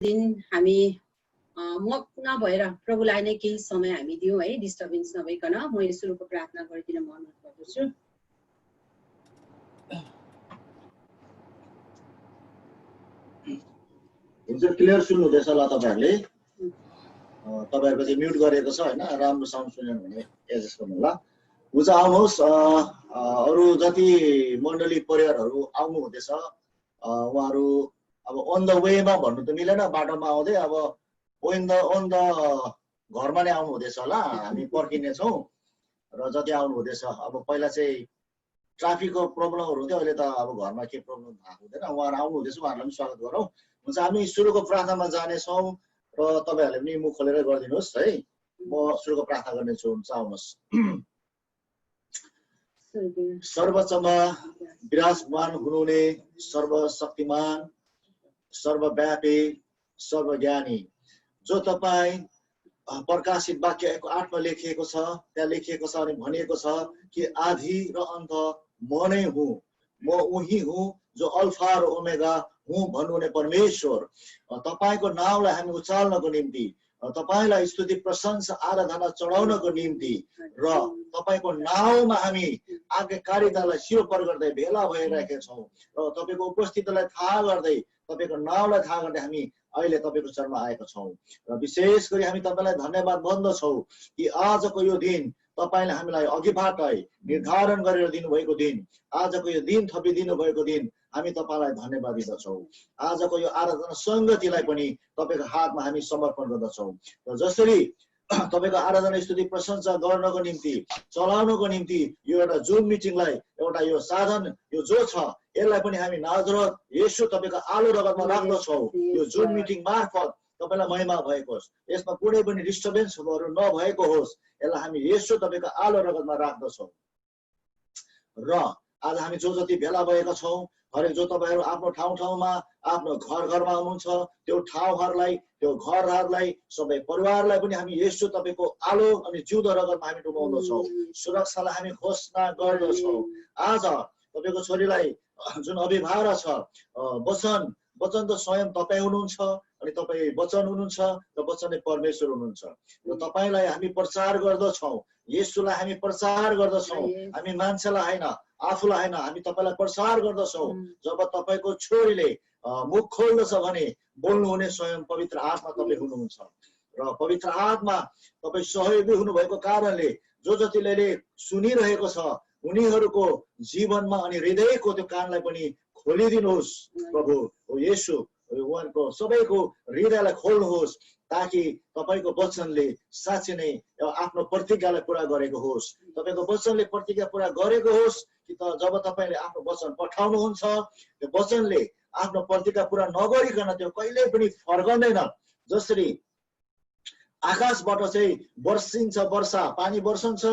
दिन हामी मग्न भएर प्रभुलाई नै केही समय हामी दियौँ है, डिस्टर्बेन्स नभइकन। म यसुको प्रार्थना गरिदिन म अनुरोध गर्दछु। हुन्छ, क्लियर सुन्नुहुँदैछ होला तपाईँहरूले? तपाईँहरूको चाहिँ म्युट गरेको छ होइन, राम्रो साउन्ड सुनेन भने एडजस्ट गर्नु होला। हुन्छ, आउनुहोस्। अरू जति मण्डली परिवारहरू आउनु हुँदैछ उहाँहरू अब अन द वेमा भन्नु त मिलेन, बाटोमा आउँदै अब अन द घरमा नै आउनु हुँदैछ होला। हामी पर्खिनेछौँ र जति आउनु हुँदैछ, अब पहिला चाहिँ ट्राफिकको प्रब्लमहरू हुन्थ्यो, अहिले त अब घरमा के प्रब्लम भएको हुँदैन। उहाँहरू आउनु हुँदैछ, उहाँहरूलाई पनि स्वागत गरौँ। हुन्छ, हामी सुरुको प्रार्थनामा जानेछौँ र तपाईँहरूले पनि मुख खोलेर गरिदिनुहोस् है। म सुरुको प्रार्थना गर्नेछु। हुन्छ, आउनुहोस्। सर्वोच्चमा विराजमान हुनुहुने सर्वशक्तिमान, सर्वव्यापी, सर्वज्ञानी, जो तपाईँ प्रकाशित वाक्य 1:8 लेखिएको छ, त्यहाँ लेखिएको छ अनि भनिएको छ कि आदि र अन्त म नै हुँ, म उही हुँ जो अल्फा र ओमेगा हुँ भन्नुहुने परमेश्वर, तपाईँको नामलाई हामी उचाल्नको निम्ति, तपाईँलाई स्तुति प्रशंसा आराधना चढाउनको निम्ति र तपाईँको नाममा हामी आज्ञाकारितालाई शिरोपर गर्दै भेला भइरहेका छौँ र तपाईँको उपस्थितिलाई थाहा गर्दै, तपाईँको नामलाई थाहा गर्दै हामी अहिले तपाईँको चरणमा आएका छौँ। र विशेष गरी हामी तपाईँलाई धन्यवाद भन्दछौँ कि आजको यो दिन तपाईँले हामीलाई अघिबाटै निर्धारण गरेर दिनुभएको दिन, आजको यो दिन थपिदिनु भएको दिन, हामी तपाईँलाई धन्यवाद दिँदछौँ। आजको यो आराधना सङ्गतिलाई पनि तपाईँको हातमा हामी समर्पण गर्दछौँ र जसरी तपाईँको आराधना स्तुति प्रशंसा गर्नको निम्ति, चलाउनको निम्ति यो एउटा जुम मिटिङलाई एउटा यो साधन यो जो छ, यसलाई पनि हामी नाजरत येशू तपाईँको आलो रगतमा राख्दछौँ। यो जुम मिटिङ मार्फत तपाईँलाई महिमा भएको होस्, यसमा कुनै पनि डिस्टर्बेन्सहरू नभएको होस्, यसलाई हामी येशू तपाईँको आलो रगतमा राख्दछौँ। र आज हामी जो जति भेला भएका छौँ, हरेक जो तपाईँहरू आफ्नो ठाउँमा आफ्नो घरमा हुनुहुन्छ, त्यो ठाउँहरूलाई, त्यो घरहरूलाई, सबै परिवारलाई पनि हामी येशू तपाईँको आलो अनि जिउँदो रगतमा हामी डुबाउँदछौँ। सुरक्षालाई हामी घोषणा गर्दछौँ। आज तपाईँको छोरीलाई जुन अभिभावक छ, वचन त स्वयं तपाईँ हुनुहुन्छ अनि तपाईँ वचन हुनुहुन्छ र वचन नै परमेश्वर हुनुहुन्छ र तपाईँलाई हामी प्रचार गर्दछौँ, येशूलाई हामी प्रचार गर्दछौँ। हामी मान्छेलाई होइन, आफूलाई होइन, हामी तपाईँलाई प्रचार गर्दछौँ। जब तपाईँको छोरीले मुख खोल्दछ भने बोल्नुहुने स्वयं पवित्र आत्मा तपाईँ हुनुहुन्छ र पवित्र आत्मा तपाईँ सहयोगी हुनुभएको कारणले जो जतिले सुनिरहेको छ उनीहरूको जीवनमा अनि हृदयको त्यो कानलाई पनि खोलिदिनुहोस् प्रभु येशू। उहाँको सबैको हृदयलाई खोल्नुहोस् ताकि तपाईँको वचनले साँच्चै नै आफ्नो प्रतिज्ञालाई पुरा गरेको होस्। तपाईँको वचनले प्रतिज्ञा पुरा गरेको होस् कि त जब तपाईँले आफ्नो वचन पठाउनुहुन्छ त्यो वचनले आफ्नो प्रतिज्ञा पुरा नगरिकन त्यो कहिल्यै पनि फर्कँदैन। जसरी आकाशबाट चाहिँ वर्षिन्छ वर्षा, पानी वर्षन्छ,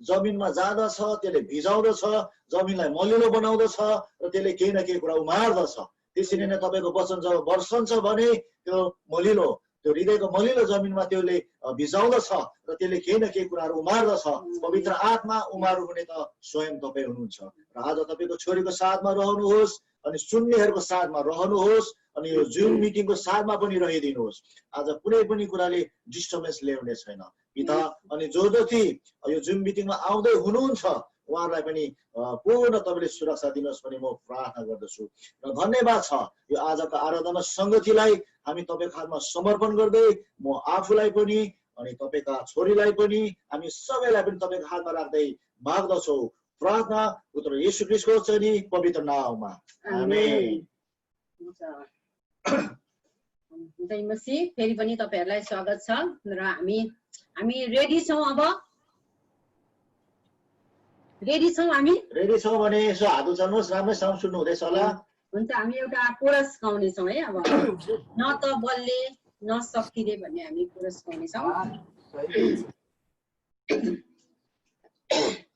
जमिनमा जाँदछ, त्यसले भिजाउँदछ, जमिनलाई मलिलो बनाउँदछ र त्यसले केही न केही कुरा उमार्दछ। त्यसरी नै तपाईँको वचन जब वर्षन्छ भने त्यो मलिलो, त्यो हृदयको मलिलो जमिनमा त्यसले भिजाउँदछ र त्यसले केही न केही कुराहरू उमार्दछ। पवित्र आत्मा उमार्नु हुने त स्वयं तपाईँ हुनुहुन्छ र आज तपाईँको छोरीको साथमा रहनुहोस् अनि सुन्नेहरूको साथमा रहनुहोस् अनि यो जुम मिटिङको साथमा पनि रहिदिनुहोस्। आज कुनै पनि कुराले डिस्टर्बेन्स ल्याउने छैन पिता। अनि जो जति यो जुम मिटिङमा आउँदै हुनुहुन्छ उहाँहरूलाई पनि पूर्ण तपाईँले सुरक्षा दिनुहोस् भने म प्रार्थना गर्दछु र धन्यवाद छ। यो आजको आराधना सङ्गतिलाई हामी तपाईँको हातमा समर्पण गर्दै म आफूलाई पनि अनि तपाईँका छोरीलाई पनि हामी सबैलाई पनि तपाईँको हातमा राख्दै माग्दछौँ। प्रार्थना पुत्र येशू ख्रीष्टको चाहिँ पवित्र नाममा, आमेन। जय मसीह। फेरि पनि तपाईँहरूलाई स्वागत छ र हामी रेडी छौँ। अब रेडी छौँ, हामी रेडी छौँ भने यसो हात उचाल्नुहोस्। राम्रै साउन्ड सुन्नु हुँदैछ होला? हुन्छ, हामी एउटा कोरस गाउनेछौँ है। अब न त बलले न शक्तिले भन्ने हामी कोरस गाउनेछौँ।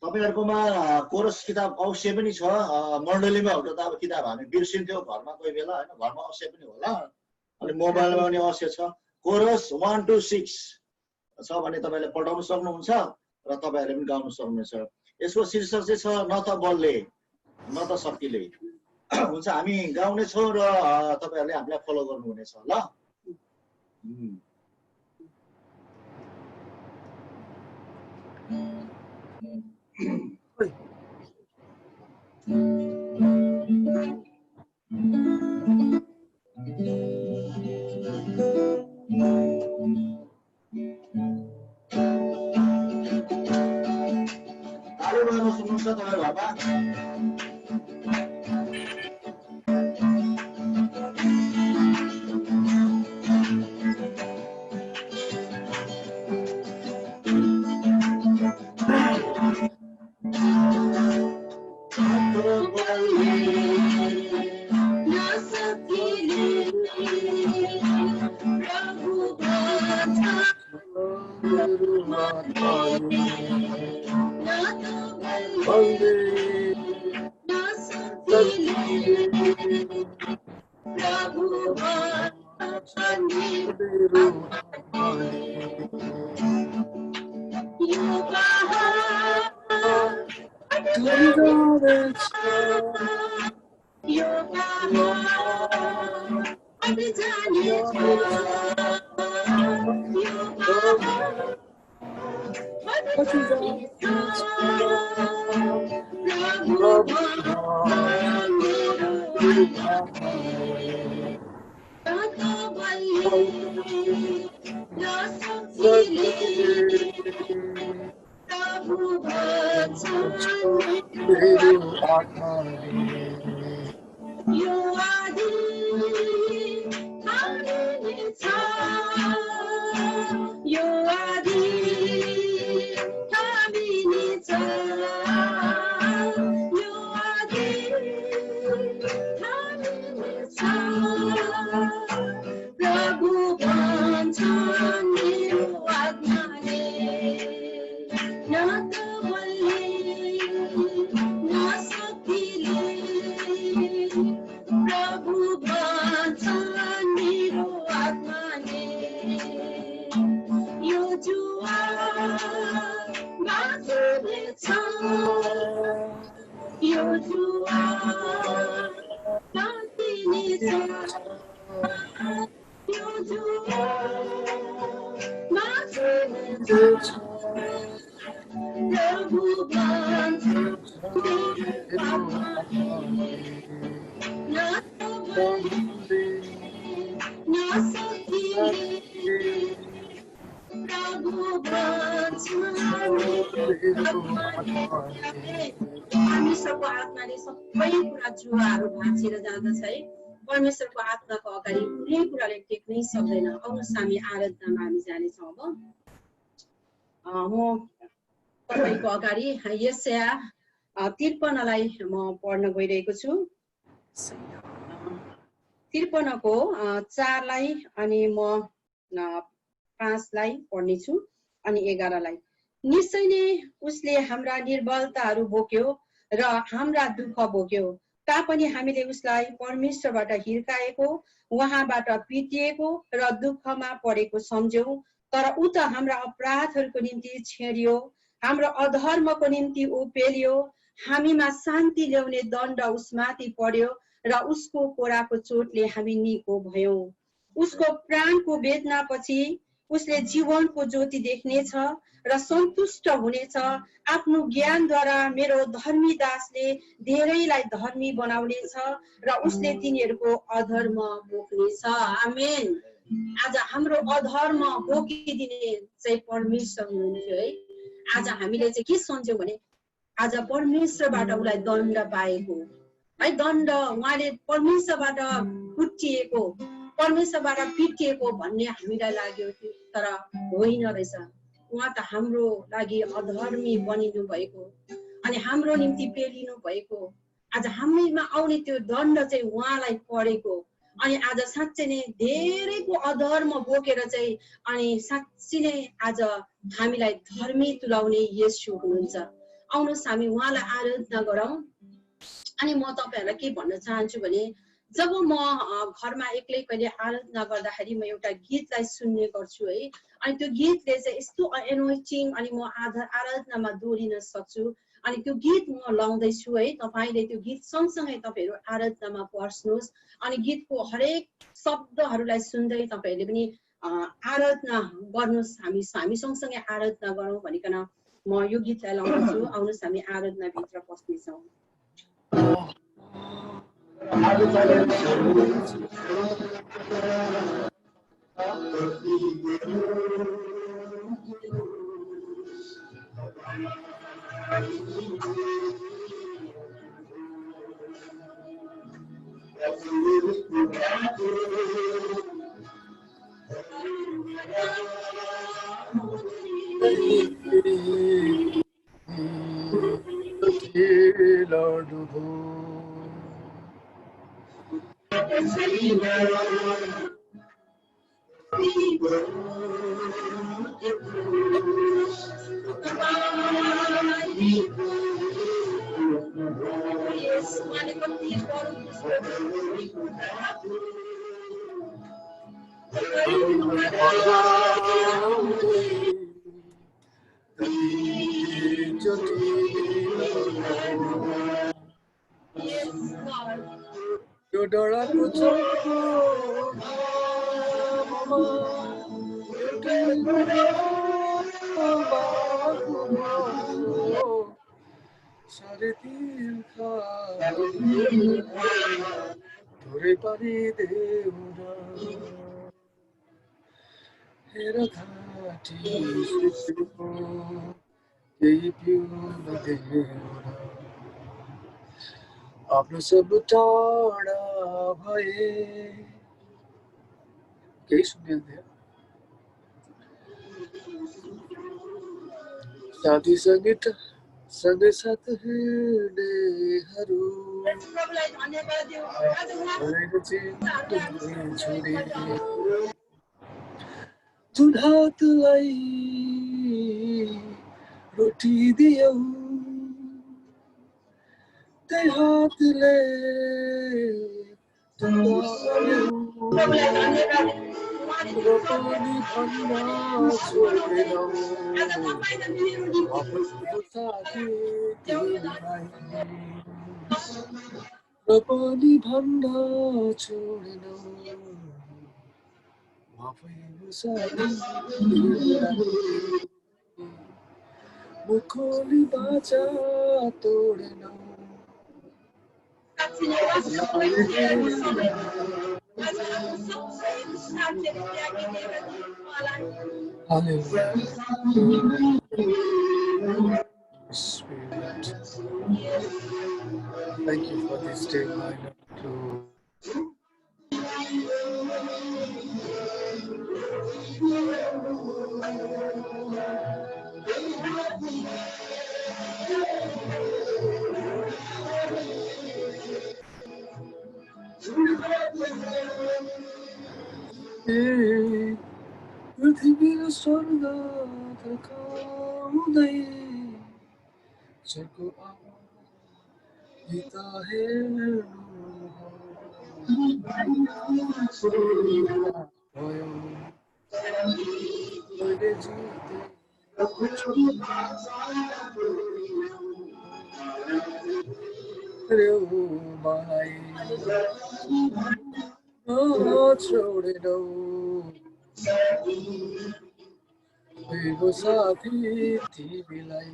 तपाईँहरूकोमा कोरस किताब अवश्य पनि छ। मण्डलीमा हुँदा त अब किताब हामी बिर्सिन्थ्यो घरमा कोही बेला होइन, घरमा अवश्य पनि होला अनि मोबाइलमा पनि अवश्य छ। कोरस 1 to 6 छ भने तपाईँले पठाउन सक्नुहुन्छ र तपाईँहरूले पनि गाउन सक्नुहुन्छ। यसको शीर्षक चाहिँ छ न त बलले न त शक्तिले। हुन्छ, हामी गाउने छौँ र तपाईँहरूले हामीलाई फलो गर्नुहुनेछ ल। सुन्नुहोस् न तपाईँ घरमा परमेश्वरको आत्माले सबै कुरा जुवाहरू भाँचेर जाँदछ है। परमेश्वरको आत्माको अगाडि कुनै कुराले टेक्नै सक्दैन। आउनुहोस् हामी आराधनामा हामी जानेछौँ। अब म तपाईँको अगाडि यशाया 53लाई म पढ्न गइरहेको छु। 53को 4लाई अनि म 5लाई पढ्नेछु अनि 11लाई। निश्चय नै उसले हाम्रा निर्बलताहरू बोक्यो र हाम्रा दुःख बोक्यो, तापनि हामीले उसलाई परमेश्वरबाट हिर्काएको, उहाँबाट पिटिएको र दुःखमा परेको सम्झ्यौं। तर ऊ त हाम्रा अपराधहरूको निम्ति छेडियो, हाम्रो अधर्मको निम्ति ऊ पेलियो। हामीमा शान्ति ल्याउने दण्ड उसमाथि पर्यो र उसको कोराको चोटले हामी निको भयौं। उसको प्राणको वेदनापछि उसले जीवनको ज्योति देख्नेछ र सन्तुष्ट हुनेछ। आफ्नो ज्ञानद्वारा मेरो धर्मी दासले धेरैलाई धर्मी बनाउनेछ र उसले तिनीहरूको अधर्म बोक्नेछ। आमेन। आज हाम्रो अधर्म बोकिदिने चाहिँ परमेश्वर हुनुहुन्छ है। आज हामीले चाहिँ के सम्झ्यौं भने आज परमेश्वरबाट उसलाई दण्ड पाएको है। दण्ड उहाँले परमेश्वरबाट कुटिएको, परमेश्वरबाट पिटिएको भन्ने हामीलाई लाग्यो, तर होइन रहेछ। उहाँ त हाम्रो लागि अधर्मी बनिनु भएको अनि हाम्रो निम्ति पेलिनु भएको। आज हामीमा आउने त्यो दण्ड चाहिँ उहाँलाई परेको अनि आज साँच्चै नै धेरैको अधर्म बोकेर चाहिँ अनि साँच्चै नै आज हामीलाई धर्मी तुल्याउने येशू हुनुहुन्छ। आउनुहोस् हामी उहाँलाई आराधना गरौँ। अनि म तपाईहरुलाई के भन्न चाहन्छु भने जब म घरमा एक्लै कहिले आराधना गर्दाखेरि म एउटा गीतलाई सुन्ने गर्छु है। अनि त्यो गीतले चाहिँ यस्तो एनोइन्टिङ अनि म आराधनामा दोहोरिन सक्छु। अनि त्यो गीत म लाउँदै छु है। तपाईले त्यो गीत सँगसँगै तपाईहरु आराधनामा पस्नुहोस् अनि गीतको हरेक शब्दहरूलाई सुन्दै तपाईहरुले पनि आराधना गर्नुहोस्, हामी सँगसँगै आराधना गरौँ भनिकन म यो गीतलाई लाउँछु। आउनुहोस् हामी आराधना भित्र पस्नेछौँ। यो डराको चोकको सारे तिर्खा थोरै पारिदेऊ हेर घाँटी केही पिउन देऊ आफ्नो सब टाढा भए केही सुनिन्थ्यो साथी सङ्गीत सँगै साथ हिँड्नेहरू जुन हातलाई रोटी दियौ त्यही हातले र पनि भन्न छोडेनौ साथी तिमीलाई र पनि भन्न छोडेनौ साथी मुखोली बाचा तोडेनौ Spirit, thank you for this day, my Lord. पृथ्वी स्वर्ग थकाउँदै चर्को गीता हेर्नु भयो मैले जिते मलाई छोडेनौ मेरो साथी तिमीलाई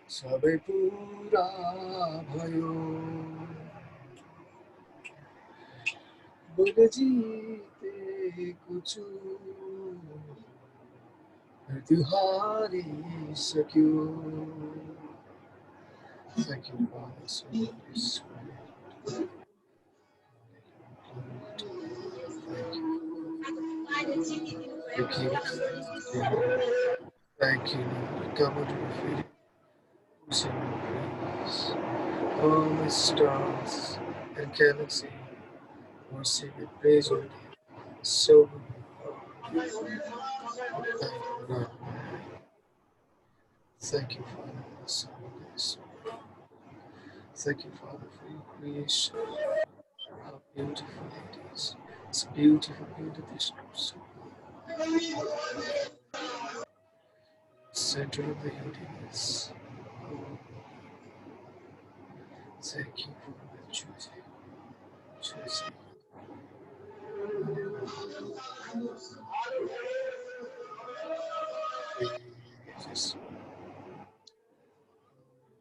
सबै पुरा भयो मैले जितेको छु मृत्यु हारिसक्यो Thank you, Father, so Holy Spirit. Thank you. Thank you, Lord. Come unto your feet, sing your praise. All the stars and galaxy worship and praise your name. So thank you, Lord. Thank you, Father, for the Son and the Spirit. Thank you, Father, for your creation. How beautiful it is. It's beautiful, beautiful description. Center of the universe. Thank you for choosing. Jesus.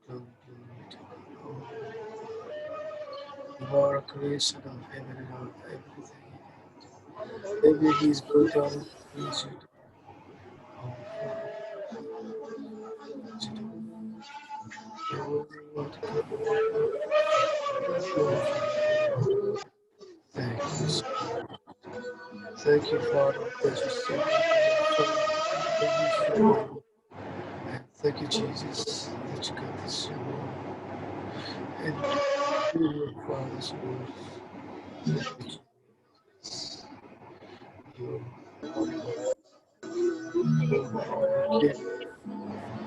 Glory to God. You are a creation of heaven and earth, everything in it. Everything is built on it. Praise you. Thank you, Father, that you sent me. Thank you, Jesus, that you got this show. And through your Father's words,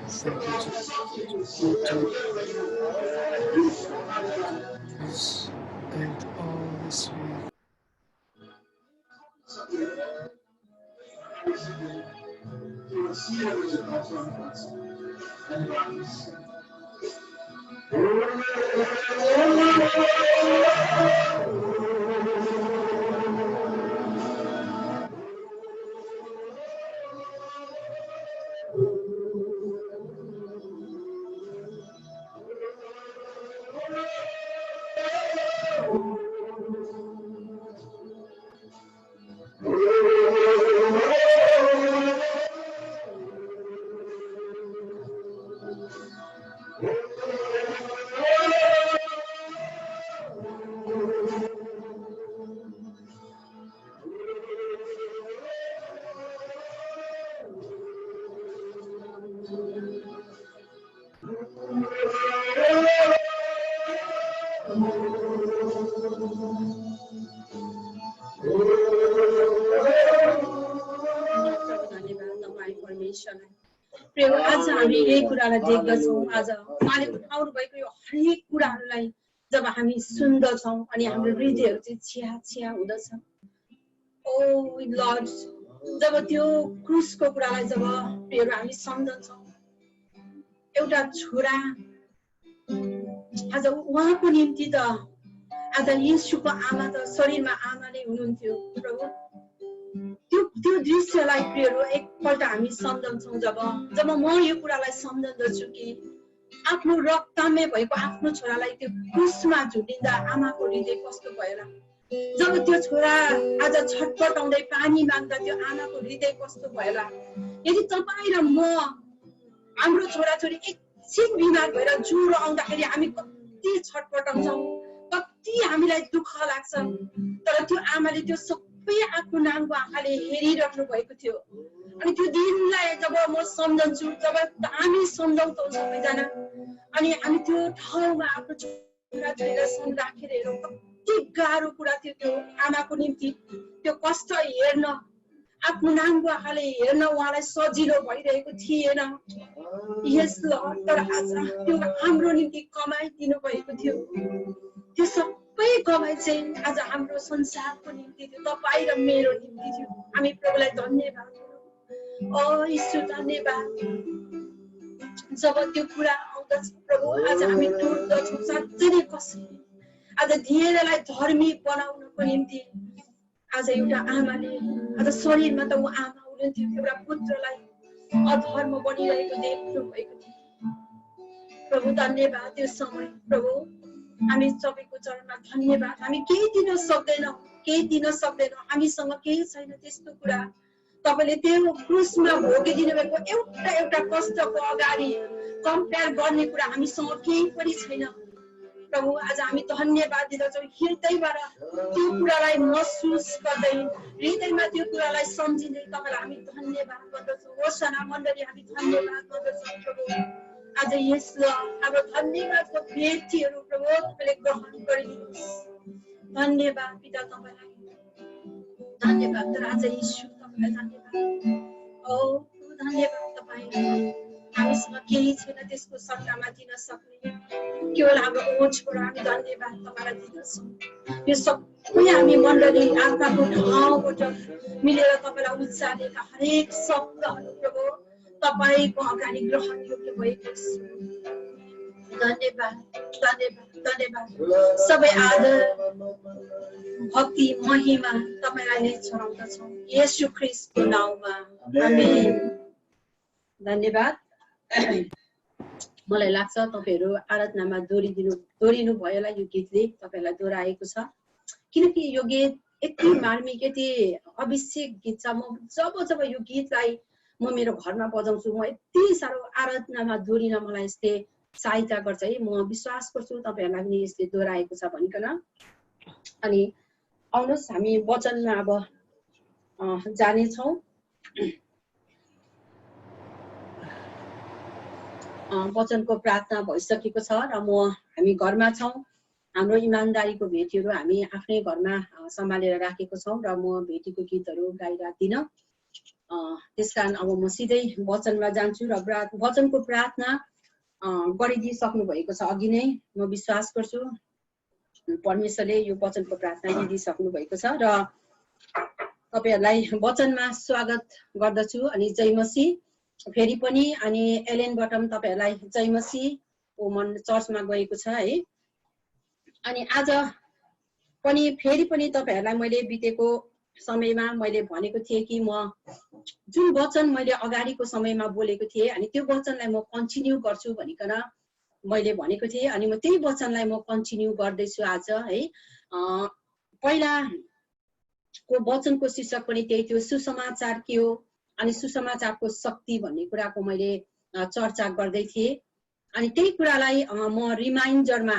thank you, Jesus, and all this week. प्रभु आज हामी यही कुरालाई देख्दछौँ आज उहाँले उठाउनु भएको यो हरेक कुराहरूलाई जब हामी सुन्दछौँ अनि हाम्रो हृदयहरू चाहिँ छिया छिया हुँदछ ओ लर्ड जब त्यो क्रुसको कुरालाई जब प्रियहरू हामी सम्झन्छौँ एउटा छोरा आज उहाँको निम्ति त आज येशूको आमा त शरीरमा आमा नै हुनुहुन्थ्यो प्रभु त्यो दृश्यलाई प्रियहरू एकपल्ट हामी सम्झन्छौँ जब म यो कुरालाई सम्झन्दछु कि आफ्नो रक्तमे भएको आफ्नो छोरालाई त्यो क्रुसमा झुटिँदा आमाको हृदय कस्तो भएर जब त्यो छोरा आज छटपटाउँदै पानी माग्दा त्यो आमाको हृदय कस्तो भएर यदि तपाईँ र म हाम्रो छोराछोरी एकछिन बिमार भएर ज्वरो आउँदाखेरि हामी कति छटपटाउँछौँ कति हामीलाई दुःख लाग्छ तर त्यो आमाले त्यो सबै आफ्नो नामको आँखाले हेरिराख्नु भएको थियो अनि त्यो दिनलाई जब म सम्झन्छु जब हामी सम्झाउँछौँ सबैजना अनि हामी त्यो ठाउँमा आफ्नो छोराछोरीलाई राखेर हेरौँ कति गाह्रो कुरा थियो त्यो आमाको निम्ति त्यो कष्ट हेर्न आफ्नो नामको आँखाले हेर्न उहाँलाई सजिलो भइरहेको थिएन यस लर्ड तर आज त्यो हाम्रो निम्ति कमाइदिनु भएको थियो त्यो सबै कमाइ चाहिँ आज हाम्रो संसारको निम्ति थियो तपाईँ र मेरो निम्ति थियो हामी प्रभुलाई धन्यवाद ओ ईश्वर धन्यवाद जब त्यो कुरा आउँदछ प्रभु आज हामी टुट्दछौँ साँच्चै नै कसरी आज धेरैलाई धर्मी बनाउनको निम्ति आज एउटा आमाले आज शरीरमा त ऊ आमा हुनुहुन्थ्यो एउटा पुत्रलाई अधर्म बनिरहेको देख्नु भएको थियो प्रभु धन्यवाद त्यो समय प्रभु हामी सबैको चरणमा धन्यवाद हामी केही दिन सक्दैनौँ हामीसँग केही छैन त्यस्तो कुरा तपाईले त्यो क्रुसमा भोगिदिनु भएको एउटा एउटा कष्टको अगाडि कम्पेयर गर्ने कुरा हामीसँग केही पनि छैन प्रभु। आज हामी धन्यवाद दिँदछौँ हृदयबाट त्यो कुरालाई महसुस गर्दै हृदयमा त्यो कुरालाई सम्झिँदै तपाईलाई हामी धन्यवाद गर्दछौँ। होसना मण्डली हामी धन्यवाद गर्दछौँ प्रभु। आज यस हाम्रो धन्यवादको भेटीहरू प्रभु तपाईँले ग्रहण गरिदिनुहोस्। धन्यवाद पिता तपाईँलाई, धन्यवाद राजा यीशु तपाईँलाई धन्यवाद। ओ धन्यवाद तपाईँ। हामीसँग केही छैन त्यसको सट्टामा दिन सक्ने, केवल हाम्रो ओठबाट हामी धन्यवाद तपाईँलाई दिँदछौँ। यो सबै हामी मण्डली आत्माको ठाउँबाट मिलेर तपाईँलाई उच्चारेका हरेक शब्दहरू प्रभु तपाईँको अगाडि ग्रहण योग्य भएको छ। धन्यवाद धन्यवाद धन्यवाद। सबै आदर भक्ति महिमा तपाईँलाई नै चढाउँदछौँ येशू ख्रीष्टको नाउँमा, आमेन। धन्यवाद। मलाई लाग्छ तपाईहरू आराधनामा दोहोरिनु भयो होला। यो गीतले तपाईलाई दोहोऱ्याएको छ किनकि यो गीत यति मार्मिक यति अभिषेक गीत छ। म जब यो गीतलाई म मेरो घरमा बजाउँछु म यति साह्रो आराधनामा दोहोरिन मलाई यसले सहायता गर्छ है। म विश्वास गर्छु तपाईहरुलाई पनि यसले दोहोऱ्याएको छ भनिकन। अनि आउनुहोस् हामी वचनमा अब जानेछौँ। वचनको प्रार्थना भइसकेको छ र हामी घरमा छौँ। हाम्रो इमानदारीको भेटीहरू हामी आफ्नै घरमा सम्हालेर राखेको छौँ र म भेटीको गीतहरू गाइराख्दिनँ। त्यसकारण अब म सिधै वचनमा जान्छु र वचनको प्रार्थना गरिदिइसक्नु भएको छ अघि नै। म विश्वास गर्छु परमेश्वरले यो वचनको प्रार्थना दिइसक्नु भएको छ र तपाईहरुलाई वचनमा स्वागत गर्दछु। अनि जय मसीह फेरि पनि। अनि एलेनबाट पनि तपाईहरुलाई जय मसीह। मन चर्चमा गएको छ है। अनि आज पनि फेरि पनि तपाईहरुलाई मैले बितेको समयमा मैले भनेको थिएँ कि म जुन वचन मैले अगाडिको समयमा बोलेको थिएँ अनि त्यो वचनलाई म कन्टिन्यू गर्छु भनिकन मैले भनेको थिएँ। अनि म त्यही वचनलाई म कन्टिन्यू गर्दैछु आज है। पहिलाको वचनको शीर्षक पनि त्यही थियो, सुसमाचार के हो अनि सुसमाचारको शक्ति भन्ने कुराको मैले चर्चा गर्दै थिएँ। अनि त्यही कुरालाई म रिमाइन्डरमा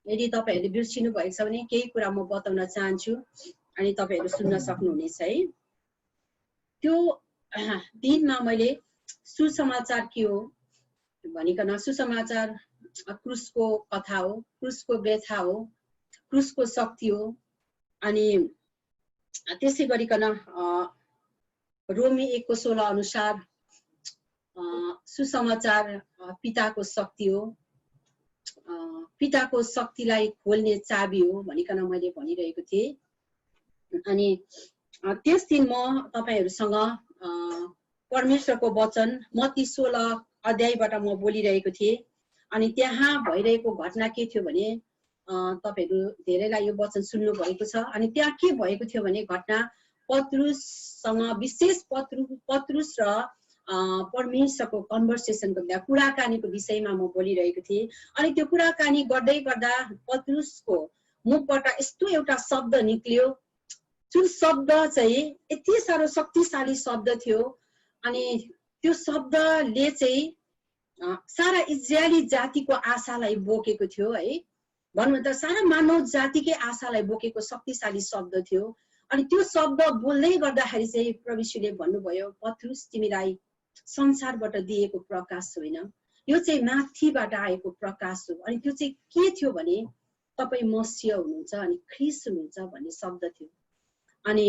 यदि तपाईहरुले बिर्सिनु भएको छ भने केही कुरा म बताउन चाहन्छु अनि तपाईहरु सुन्न सक्नुहुनेछ है। त्यो दिनमा मैले सुसमाचार के हो भनिकन, सुसमाचार क्रुसको कथा हो, क्रुसको व्यथा हो, क्रुसको शक्ति हो। अनि त्यसै गरिकन रोमी 1:16 अनुसार सुसमाचार पिताको शक्ति हो, पिताको शक्तिलाई खोल्ने चाबी हो भनिकन मैले भनिरहेको थिएँ। अनि त्यस दिन म तपाईहरुसँग परमेश्वरको वचन मत्ती 16 अध्यायबाट म बोलिरहेको थिएँ। अनि त्यहाँ भइरहेको घटना के थियो भने तपाईहरु धेरैलाई यो वचन सुन्नु भएको छ। अनि त्यहाँ के भएको थियो भने घटना पत्रुससँग विशेष पत्रुस र परमेश्वरको कन्भर्सेसनको कुराकानीको विषयमा म बोलिरहेको थिएँ। अनि त्यो कुराकानी गर्दै गर्दा पत्रुसको मुखबाट यस्तो एउटा शब्द निक्लियो जुन शब्द चाहिँ यति साह्रो शक्तिशाली शब्द थियो। अनि त्यो शब्दले चाहिँ सारा इजरायली जातिको आशालाई बोकेको थियो है। भन्नु त सारा मानव जातिकै आशालाई बोकेको शक्तिशाली शब्द थियो। अनि त्यो शब्द बोल्दै गर्दाखेरि चाहिँ परमेश्वरले भन्नुभयो, पत्रुस तिमीलाई संसारबाट दिएको प्रकाश होइन, यो चाहिँ माथिबाट आएको प्रकाश हो। अनि त्यो चाहिँ के थियो भने तपाई मसीह हुनुहुन्छ अनि ख्रीष्ट हुनुहुन्छ भन्ने शब्द थियो। अनि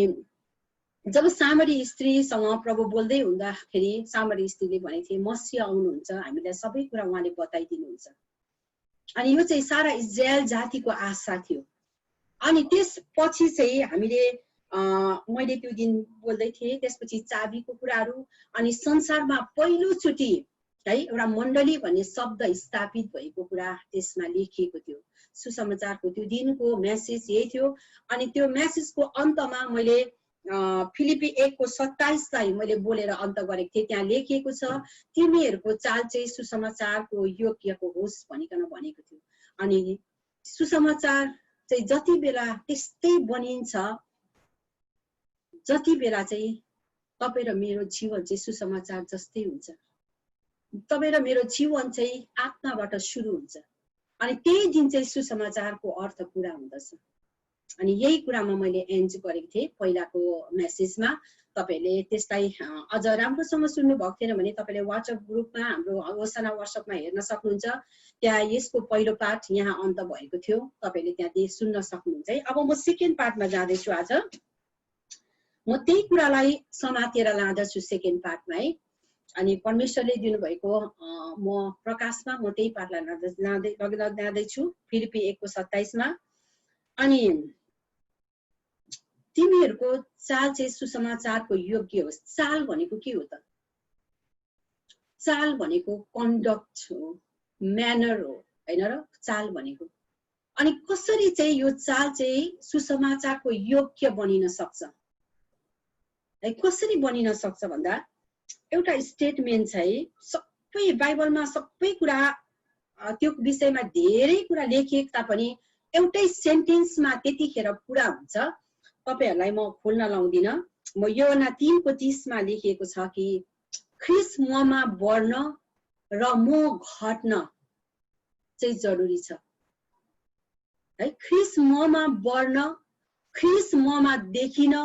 जब सामरी स्त्रीसँग प्रभु बोल्दै हुँदाखेरि सामरी स्त्रीले भनेको थिए मसीह आउनुहुन्छ, हामीलाई सबै कुरा उहाँले बताइदिनुहुन्छ। अनि यो चाहिँ सारा इजरायल जातिको आशा थियो। अनि त्यसपछि चाहिँ हामीले मैले त्यो दिन बोल्दै थिएँ त्यसपछि चाबीको कुराहरू अनि संसारमा पहिलोचोटि है एउटा मण्डली भन्ने शब्द स्थापित भएको कुरा त्यसमा लेखिएको थियो। सुसमाचारको त्यो दिनको मेसेज यही थियो। अनि त्यो मेसेजको अन्तमा मैले फिलिपी 1:27 लाई मैले बोलेर अन्त गरेको थिएँ। त्यहाँ लेखिएको छ तिमीहरूको चाल चाहिँ सुसमाचारको योग्यको होस् भनिकन भनेको थियो। अनि सुसमाचार चाहिँ जति बेला त्यस्तै बनिन्छ जति बेला चाहिँ तपाईँ र मेरो जीवन चाहिँ सुसमाचार जस्तै हुन्छ। तपाईँ र मेरो जीवन चाहिँ आत्माबाट सुरु हुन्छ अनि त्यही दिन चाहिँ सुसमाचारको अर्थ पूरा हुँदछ। अनि यही कुरामा मैले एन्ड गरेको थिएँ पहिलाको मेसेजमा। तपाईले त्यसलाई अझ राम्रोसँग सुन्नु भएको थिएन भने तपाईले WhatsApp ग्रुपमा हाम्रो होसाना वर्कसपमा हेर्न सक्नुहुन्छ। त्यहाँ यसको पहिलो पार्ट यहाँ अन्त भएको थियो, तपाईले त्यहाँ सुन्न सक्नुहुन्छ है। अब म सेकेन्ड पार्टमा जाँदैछु। आज म त्यही कुरालाई समातेर लाँदैछु सेकेन्ड पार्टमा है। अनि परमेश्वरले दिनुभएको म प्रकाशमा म त्यही पार्टलाई लाँदैछु फिलिपी 1:27 मा। अनि तिमीहरूको चाल चाहिँ सुसमाचारको योग्य होस्। चाल भनेको के हो त? चाल भनेको कन्डक्ट हो, म्यानर हो, हैन र? चाल भनेको अनि कसरी चाहिँ यो चाल चाहिँ सुसमाचारको योग्य बनिन सक्छ है? कसरी बनिन सक्छ भन्दा एउटा स्टेटमेन्ट छ है। सबै बाइबलमा सबै कुरा त्यो विषयमा धेरै कुरा लेखिएको तापनि एउटै सेन्टेन्समा त्यतिखेर पुरा हुन्छ। तपाईहरुलाई म खोल्न लाउँदिन। म योहना 3:30 मा लेखिएको छ कि ख्रीष्ट ममा बढ्न र म घट्न चाहिँ जरुरी छ है। ख्रीष्ट ममा बढ्न, ख्रीष्ट ममा देखिन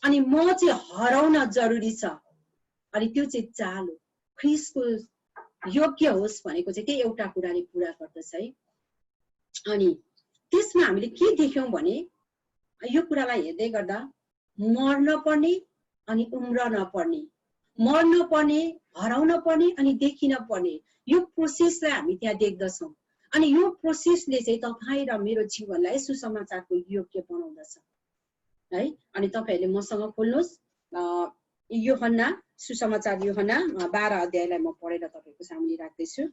अनि म चाहिँ हराउन जरुरी छ। अनि त्यो चाहिँ चाल हो। ख्रीष्टको योग्य होस् भनेको चाहिँ त्यही एउटा कुराले पूरा गर्दछ है। अनि त्यसमा हामीले के देख्यौं भने यो कुरालाई हेर्दै गर्दा मर्न पर्ने अनि उम्रन पर्ने, मर्न पर्ने, हराउन पर्ने अनि देखिन पर्ने, यो प्रोसेसलाई हामी त्यहाँ देख्दछौँ। अनि यो प्रोसेसले चाहिँ तपाईँ र मेरो जीवनलाई सुसमाचारको योग्य बनाउँदछ है। अनि तपाईहरुले मसँग खोल्नुहोस् योहन्ना, सुसमाचार योहन्ना 12 अध्यायलाई म पढेर तपाईको सामने राख्दैछु।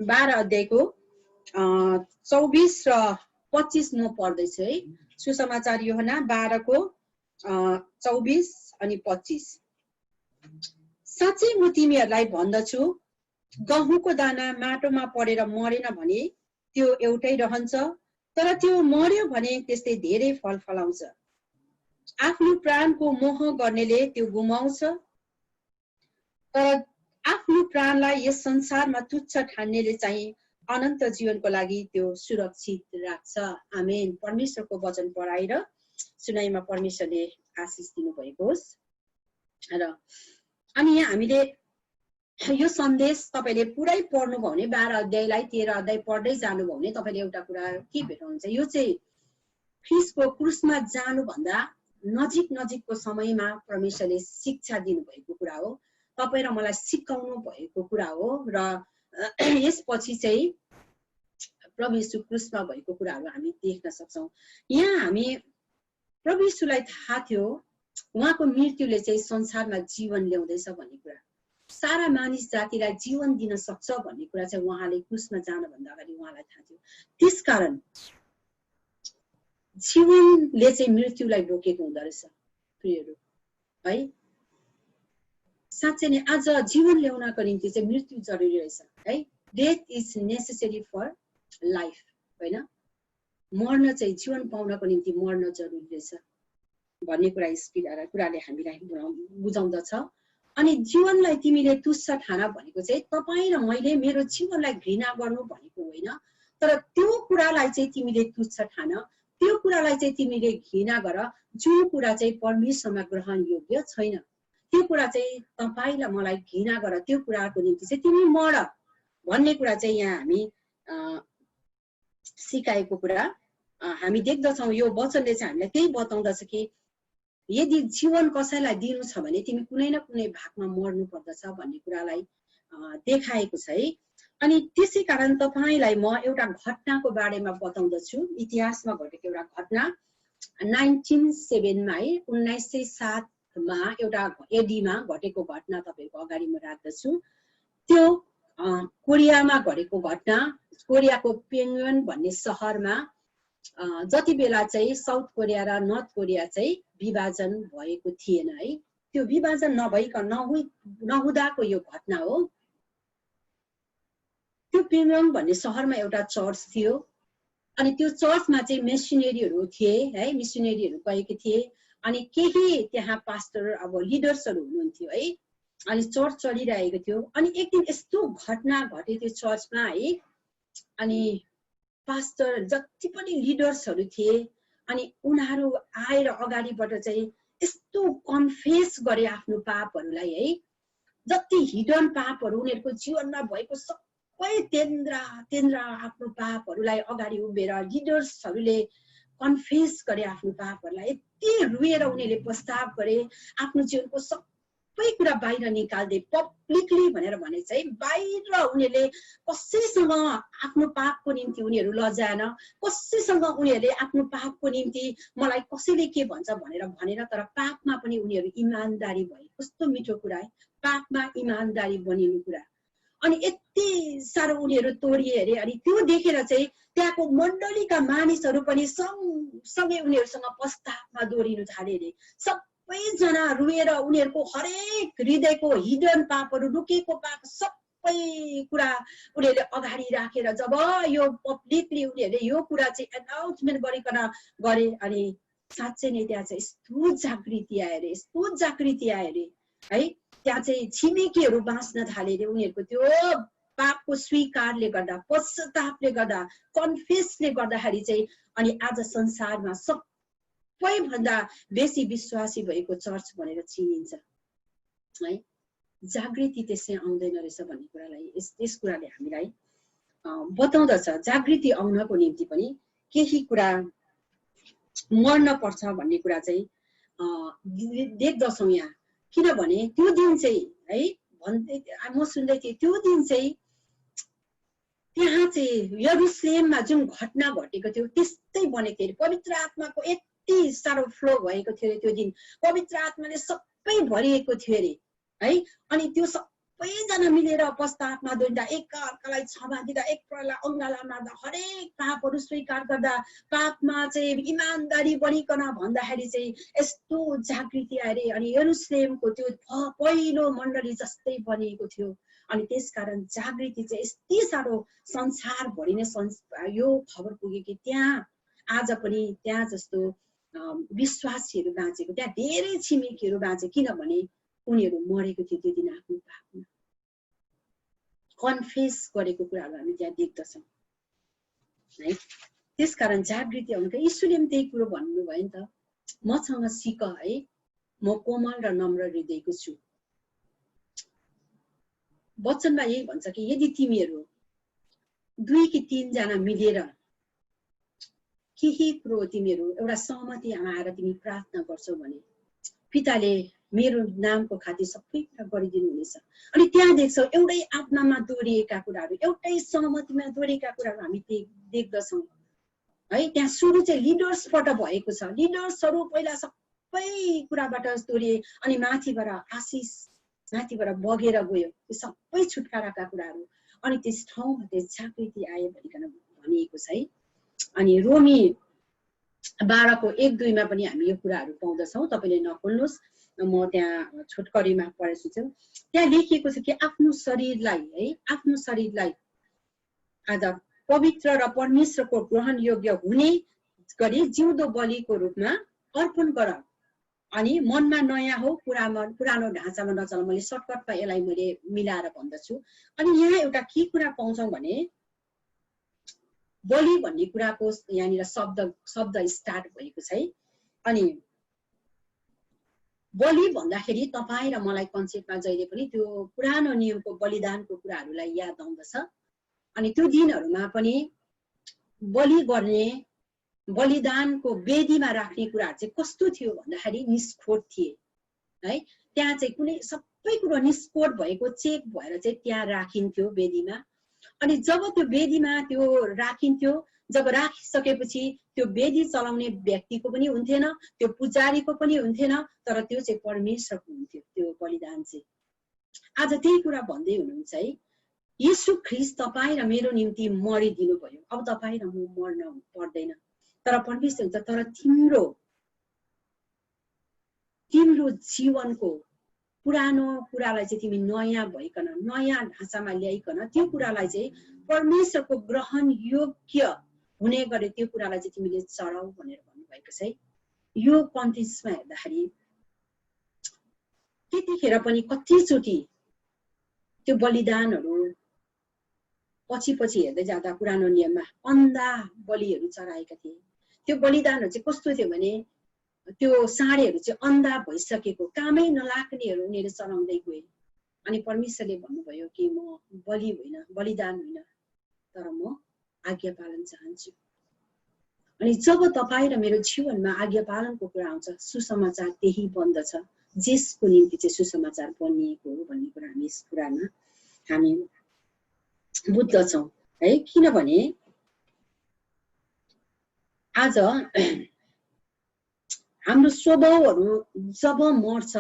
12 अध्यायको 24 र 25 म पढ्दैछु है। सुसमाचार योहन्ना 12 को 24 अनि 25। साँच्चै म तिमीहरूलाई भन्दछु, गहुँको दाना माटोमा परेर मरेन भने त्यो एउटै रहन्छ, तर त्यो मर्यो भने त्यसले धेरै फल फलाउँछ। आफ्नो प्राणको मोह गर्नेले त्यो गुमाउँछ, तर आफ्नो प्राणलाई यस संसारमा तुच्छ ठान्नेले चाहिँ अनन्त जीवनको लागि त्यो सुरक्षित राख्छ। आमेन। परमेश्वरको वचन पढाएर सुनाइमा परमेश्वरले आशिष दिनु भएको होस्। र अनि यहाँ हामीले यो सन्देश तपाईले पुरै पढ्नुभयो भने 12 अध्यायलाई 13 अध्याय पढ्दै जानुभयो भने तपाईले एउटा कुरा के भेट्नुहुन्छ, यो चाहिँ ख्रीष्टको क्रुसमा जानु भन्दा नजिकको समयमा परमेश्वरले शिक्षा दिनुभएको कुरा हो। तपाईँ र मलाई सिकाउनु भएको कुरा हो। र यसपछि चाहिँ प्रभु येशू क्रुसमा भएको कुराहरू हामी देख्न सक्छौं। यहाँ हामी प्रभु येशूलाई थाहा थियो उहाँको मृत्युले चाहिँ संसारमा जीवन ल्याउँदैछ भन्ने कुरा, सारा मानिस जातिलाई जीवन दिन सक्छ भन्ने कुरा चाहिँ उहाँले क्रुसमा जानुभन्दा अगाडि उहाँलाई थाहा थियो। त्यसकारण जीवनले चाहिँ मृत्युलाई बोकेको हुँदो रहेछ प्रियहरू है। साँच्चै नै आज जीवन ल्याउनको निम्ति चाहिँ मृत्यु जरुरी रहेछ है। Death is necessary for life, हैन? मर्न चाहिँ जीवन पाउनको निम्ति मर्न जरुरी रहेछ भन्ने कुराले हामीलाई बुझाउँदछ। अनि जीवनलाई तिमीले तुच्छ ठान भनेको चाहिँ तपाईँ र मैले मेरो जीवनलाई घृणा गर्नु भनेको होइन, तर त्यो कुरालाई चाहिँ तिमीले तुच्छ ठान, त्यो कुरालाई चाहिँ तिमीले घृणा गर जुन कुरा चाहिँ परमेश्वरमा ग्रहण योग्य छैन। त्यो कुरा चाहिँ तपाईँ र मलाई घृणा गर, त्यो कुराको निम्ति चाहिँ तिमी मर भन्ने कुरा चाहिँ यहाँ हामी सिकाएको कुरा हामी देख्दछौँ। यो वचनले चाहिँ हामीलाई त्यही बताउँदछ कि यदि जीवन कसैलाई दिनु छ भने तिमी कुनै न कुनै भागमा मर्नु पर्दछ भन्ने कुरालाई देखाएको छ है। अनि त्यसै कारण तपाईलाई म एउटा घटनाको बारेमा बताउँदछु। इतिहासमा घटेको एउटा घटना 1907 मा है, 1907 मा एउटा एडीमा घटेको घटना तपाईको अगाडि म राख्दछु। त्यो कोरियामा घटेको घटना। कोरियाको प्योङयाङ भन्ने सहरमा जति बेला चाहिँ साउथ कोरिया र नर्थ कोरिया चाहिँ विभाजन भएको थिएन है। त्यो विभाजन नहुँदाको यो घटना हो। त्यो प्योङयाङ भन्ने सहरमा एउटा चर्च थियो अनि त्यो चर्चमा चाहिँ मिसनरीहरू थिए है, मिसनरीहरू गएका थिए। अनि केही त्यहाँ पास्टर अब लिडर्सहरू हुनुहुन्थ्यो है। अनि चर्च चलिरहेको थियो। अनि एक दिन यस्तो घटना घट्यो त्यो चर्चमा है। अनि पास्टर जति पनि लिडर्सहरू थिए अनि उनीहरू आएर अगाडिबाट चाहिँ यस्तो कन्फेस गरे आफ्नो पापहरूलाई है। जति हिडन पापहरू उनीहरूको जीवनमा भएको सबै तेन्द्रा आफ्नो पापहरूलाई अगाडि उभिएर लिडर्सहरूले कन्फेस गरे आफ्नो पापहरूलाई। यति रुएर उनीहरूले प्रस्ताव गरे आफ्नो जीवनको सबै कुरा बाहिर निकाल्दे पब्लिकली भनेर भने चाहिँ बाहिर उनीहरूले कसैसँग आफ्नो पापको निम्ति उनीहरू लजाएन, कसैसँग उनीहरूले आफ्नो पापको निम्ति मलाई कसैले के भन्छ भनेर तर पापमा पनि उनीहरू इमानदारी भए। कस्तो मिठो कुरा है, पापमा इमानदारी बनिनु कुरा। अनि यति साह्रो उनीहरू तोडिए अरे। अनि त्यो देखेर चाहिँ त्यहाँको मण्डलीका मानिसहरू पनि सँगसँगै उनीहरूसँग पश्चातापमा दोहोरिनु थाले अरे। सबैजना रुएर उनीहरूको हरेक हृदयको हिडन पापहरू, लुकेको पाप सबै कुरा उनीहरूले अगाडि राखेर जब यो पब्लिकली उनीहरूले यो कुरा चाहिँ एनाउन्समेन्ट गरिकन गरे अनि साँच्चै नै त्यहाँ चाहिँ यस्तो जागृति आयो अरे, यस्तो जागृति आयो अरे है। त्यहाँ चाहिँ छिमेकीहरू बाँच्न थाले अरे उनीहरूको त्यो पापको स्वीकारले गर्दा, पश्चातापले गर्दा, कन्फेसले गर्दाखेरि चाहिँ। अनि आज संसारमा सबैभन्दा बेसी विश्वासी भएको चर्च भनेर चिनिन्छ है। जागृति त्यसै आउँदैन रहेछ भन्ने कुरालाई यस कुराले हामीलाई बताउँदछ। जागृति आउनको निम्ति पनि केही कुरा मर्न पर्छ भन्ने कुरा चाहिँ देख्दछौँ यहाँ। किनभने त्यो दिन चाहिँ है भन्दै म सुन्दै थिएँ, त्यो दिन चाहिँ त्यहाँ चाहिँ यरुशलेममा जुन घटना घटेको थियो त्यस्तै बनेको थियो। पवित्र आत्माको यति साह्रो फ्लो भएको थियो त्यो दिन, पवित्र आत्माले सबै भरिएको थियो अरे है। अनि त्यो सबैजना मिलेर पश्चातापमा दोहोरिँदा, एकअर्कालाई क्षमा दिँदा, एकअर्कालाई अङ्गाला मार्दा, हरेक पापहरू स्वीकार गर्दा, पापमा चाहिँ इमानदारी बनिकन भन्दाखेरि चाहिँ यस्तो जागृति आयो अरे। अनि यरुशलेमको त्यो पहिलो मण्डली जस्तै बनिएको थियो। अनि त्यसकारण जागृति चाहिँ यति साह्रो संसारभरि नै यो खबर पुग्यो कि त्यहाँ आज पनि त्यहाँ जस्तो विश्वासीहरू बाँचेको, त्यहाँ धेरै छिमेकीहरू बाँचे। किनभने उनीहरू मरेको थियो त्यो दिन आफ्नो पापमा कन्फेस गरेको कुराहरू हामी त्यहाँ देख्दछौँ है। त्यसकारण जागृति आउनु यीशुले पनि त्यही कुरो भन्नुभयो नि त, मसँग सिक है, म कोमल र नम्र हृदयको छु। वचनमा यही भन्छ कि यदि तिमीहरू 2 कि 3 जना मिलेर केही कुरो तिमीहरू एउटा सहमतिमा आएर तिमी प्रार्थना गर्छौ भने पिताले मेरो नामको खातिर सबै कुरा गरिदिनु हुनेछ। अनि त्यहाँ देख्छौ एउटै आत्मामा दोहोरिएका कुराहरू, एउटै सहमतिमा दोहोरिएका कुराहरू हामी देख्दछौँ है। त्यहाँ सुरु चाहिँ लिडर्सबाट भएको छ। लिडर्सहरू पहिला सबै कुराबाट दोहोरिए अनि माथिबाट आशिष माथिबाट बगेर गयो त्यो सबै छुटकाराका कुराहरू। अनि त्यस ठाउँमा त्यस जागृति आयो भनिकन भनिएको छ है। अनि रोमी 12 को 1-2 पनि हामी यो कुराहरू पाउँदछौँ। तपाईँले नखोल्नुहोस्, म त्यहाँ छोटकरीमा पढेछु। त्यहाँ लेखिएको छ कि आफ्नो शरीरलाई है, आफ्नो शरीरलाई आज पवित्र र परमेश्वरको ग्रहण योग्य हुने गरी जिउँदो बलिको रूपमा अर्पण गर। अनि मनमा नयाँ हो, पुरानो ढाँचामा नचल। मैले सर्टकटमा यसलाई मैले मिलाएर भन्दछु। अनि यहाँ एउटा के कुरा पाउँछौँ भने बलि भन्ने कुराको यहाँनिर शब्द स्टार्ट भएको छ है। अनि बलि भन्दाखेरि तपाईँ र मलाई कन्सेप्टमा जहिले पनि त्यो पुरानो नियमको बलिदानको कुराहरूलाई याद आउँदछ। अनि त्यो दिनहरूमा पनि बलि गर्ने, बलिदानको वेदीमा राख्ने कुराहरू चाहिँ कस्तो थियो भन्दाखेरि निष्कोट थिए है। त्यहाँ चाहिँ कुनै सबै कुरो निष्कोट भएको चेक भएर चाहिँ त्यहाँ राखिन्थ्यो वेदीमा। अनि जब त्यो वेदीमा त्यो राखिन्थ्यो, जब राखिसकेपछि त्यो वेदी चलाउने व्यक्तिको पनि हुन्थेन, त्यो पुजारीको पनि हुन्थेन, तर त्यो चाहिँ परमेश्वरको हुन्थ्यो त्यो बलिदान चाहिँ। आज त्यही कुरा भन्दै हुनुहुन्छ है, यीशु ख्रीष्ट तपाईँ र मेरो निम्ति मरिदिनु भयो। अब तपाईँ र म मर्न पर्दैन, तर परमेश्वर हुन्छ। तर तिम्रो जीवनको पुरानो कुरालाई चाहिँ तिमी नयाँ भइकन, नयाँ ढाँचामा ल्याइकन त्यो कुरालाई चाहिँ परमेश्वरको ग्रहण योग्य हुने गरे त्यो कुरालाई चाहिँ तिमीले चढाऊ भनेर भन्नुभएको छ है। यो कन्टेक्स्टमा हेर्दाखेरि त्यतिखेर पनि कतिचोटि त्यो बलिदानहरू पछि हेर्दै जाँदा पुरानो नियममा अन्धा बलिहरू चढाएका थिए। त्यो बलिदानहरू चाहिँ कस्तो थियो भने त्यो साँढेहरू चाहिँ अन्धा भइसकेको कामै नलाग्नेहरू उनीहरूले चढाउँदै गए। अनि परमेश्वरले भन्नुभयो कि म बलि होइन, बलिदान होइन, तर म आज्ञा पालन चाहन्छु। अनि जब तपाईँ र मेरो जीवनमा आज्ञा पालनको कुरा आउँछ, सुसमाचार त्यही बन्दछ, जसको निम्ति चाहिँ सुसमाचार बनिएको हो भन्ने कुरा हामी यस कुरामा हामी बुझ्दछौँ है। किनभने आज हाम्रो स्वभावहरू जब मर्छ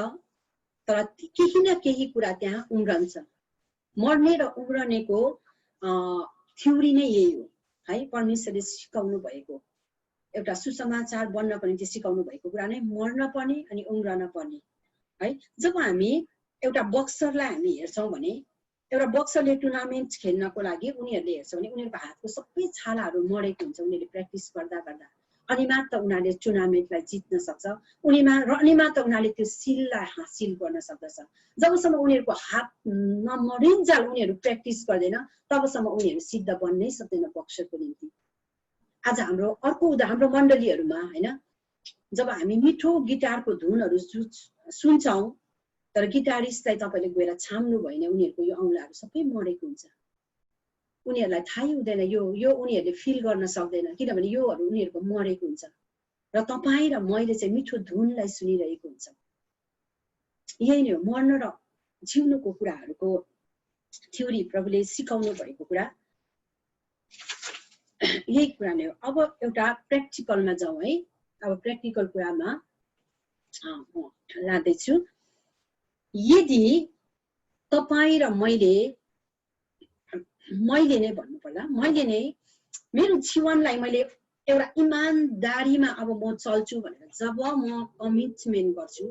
तर केही न केही कुरा त्यहाँ उम्रन्छ। मर्ने र उम्रनेको थ्योरी नै यही हो है। परमेश्वरले सिकाउनु भएको एउटा सुसमाचार बन्नको निम्ति सिकाउनु भएको कुरा नै मर्न पर्ने अनि उम्रन पर्ने है। जब हामी एउटा बक्सरलाई हामी हेर्छौँ भने एउटा बक्सरले टुर्नामेन्ट खेल्नको लागि उनीहरूले हेर्छ भने उनीहरूको हातको सबै छालाहरू मरेको हुन्छ। उनीहरूले प्र्याक्टिस गर्दा अनि मात्र उनीहरूले टुर्नामेन्टलाई जित्न सक्छ। अनि मात्र उनीहरूले त्यो सिललाई हासिल गर्न सक्दछ। जबसम्म उनीहरूको हात नमरिन्जाल उनीहरू प्र्याक्टिस गर्दैन तबसम्म उनीहरू सिद्ध बन्नै सक्दैन बक्सरको निम्ति। आज हाम्रो मण्डलीहरूमा होइन, जब हामी मिठो गिटारको धुनहरू सुन्छौँ तर गिटारिस्टलाई तपाईँले गएर छाम्नु भएन, उनीहरूको यो औँलाहरू सबै मरेको हुन्छ। उनीहरूलाई थाहै हुँदैन, यो उनीहरूले फिल गर्न सक्दैन, किनभने योहरू उनीहरूको मरेको हुन्छ। र तपाईँ र मैले चाहिँ मिठो धुनलाई सुनिरहेको हुन्छ। यही नै हो मर्न र जिउनुको कुराहरूको थ्योरी प्रभुले सिकाउनु भएको कुरा यही कुरा नै हो। अब एउटा प्र्याक्टिकलमा जाउँ है। अब प्र्याक्टिकल कुरामा म लाँदैछु। यदि तपाईँ र मैले नै भन्नुपर्दा मैले नै मेरो जीवनलाई मैले एउटा इमानदारीमा अब म चल्छु भनेर जब म कमिटमेन्ट गर्छु,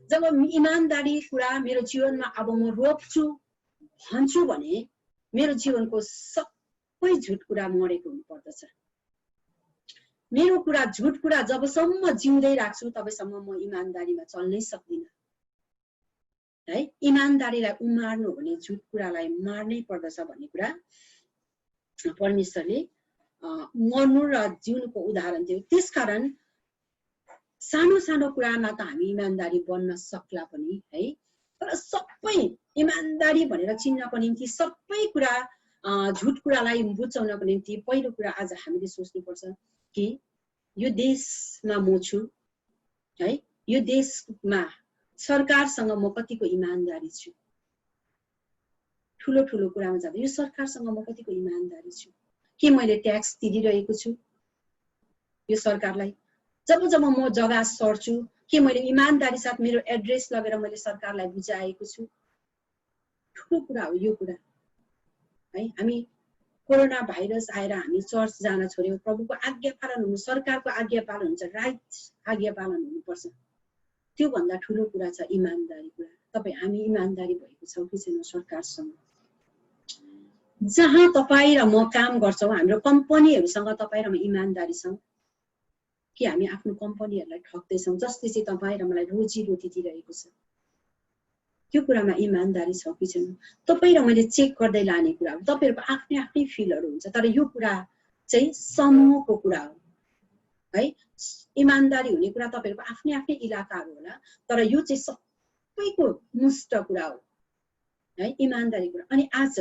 जब इमानदारी कुरा मेरो जीवनमा अब म रोप्छु भन्छु भने मेरो जीवनको सबै झुट कुरा मरेको हुनुपर्दछ। मेरो कुरा झुट कुरा जबसम्म जिउँदै राख्छु तबसम्म म इमानदारीमा चल्नै सक्दिनँ है। इमानदारीलाई उमार्नु भने झुट कुरालाई मार्नै पर्दछ भन्ने कुरा परमेश्वरले मर्नु र जिउनुको उदाहरण थियो। त्यसकारण सानो सानो कुरामा त हामी इमानदारी बन्न सक्ला पनि है, तर सबै इमानदारी भनेर चिन्नको निम्ति सबै कुरा झुट कुरालाई बुझाउनको निम्ति पहिलो कुरा आज हामीले सोच्नुपर्छ कि यो देशमा म छु है, यो देशमा सरकारसँग म कतिको इमानदारी छु। ठुलो ठुलो कुरामा जाँदा यो सरकारसँग म कतिको इमानदारी छु। के मैले ट्याक्स तिरिरहेको छु यो सरकारलाई? जब म जग्गा सर्छु के मैले इमानदारी साथ मेरो एड्रेस लगेर मैले सरकारलाई बुझाएको छु? ठुलो कुरा हो यो कुरा है। हामी कोरोना भाइरस आएर हामी चर्च जान छोड्यौँ। प्रभुको आज्ञा पालन हुनु, सरकारको आज्ञा पालन हुन्छ, राइट आज्ञा पालन हुनुपर्छ। त्यो भन्दा ठुलो कुरा छ इमानदारी कुरा। हामी इमानदारी भएको छौँ कि छैन सरकारसँग? जहाँ तपाईँ र म काम गर्छौँ, हाम्रो कम्पनीहरूसँग तपाईँ र म इमानदारी छौँ कि हामी आफ्नो कम्पनीहरूलाई ठग्दैछौँ जसले चाहिँ तपाईँ र मलाई रोजीरोटी दिइरहेको छ? त्यो कुरामा इमानदारी छ कि छैन? तपाईँ र मैले चेक गर्दै लाने कुरा हो। तपाईँहरूको आफ्नै आफ्नै फिलहरू हुन्छ, तर यो कुरा चाहिँ समूहको कुरा हो है। इमानदारी हुने कुरा तपाईँहरूको आफ्नै आफ्नै इलाकाहरू होला, तर यो चाहिँ सबैको मुष्ट कुरा हो है, इमानदारी कुरा। अनि आज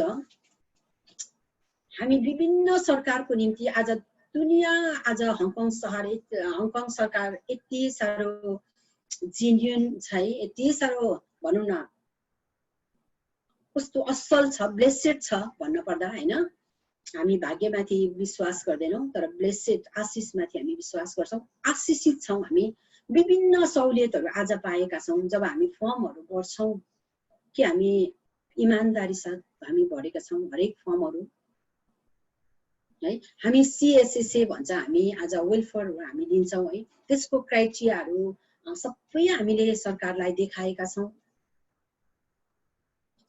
हामी विभिन्न सरकारको निम्ति आज दुनियाँ आज हङकङ सरकार यति साह्रो जेन्युन छ है, यति साह्रो भनौँ न कस्तो असल छ, ब्लेसेड छ भन्न पर्दा होइन। हामी भाग्यमाथि विश्वास गर्दैनौँ तर ब्लेसेड आशिषमाथि हामी विश्वास गर्छौँ। आशिषित छौँ हामी, विभिन्न सहुलियतहरू आज पाएका छौँ। जब हामी फर्महरू भर्छौँ कि हामी इमानदारी साथ हामी भरेका छौँ हरेक फर्महरू है। हामी CSSA भन्छ, हामी आज वेलफेयर हामी दिन्छौँ है। त्यसको क्राइटेरियाहरू सबै हामीले सरकारलाई देखाएका छौँ।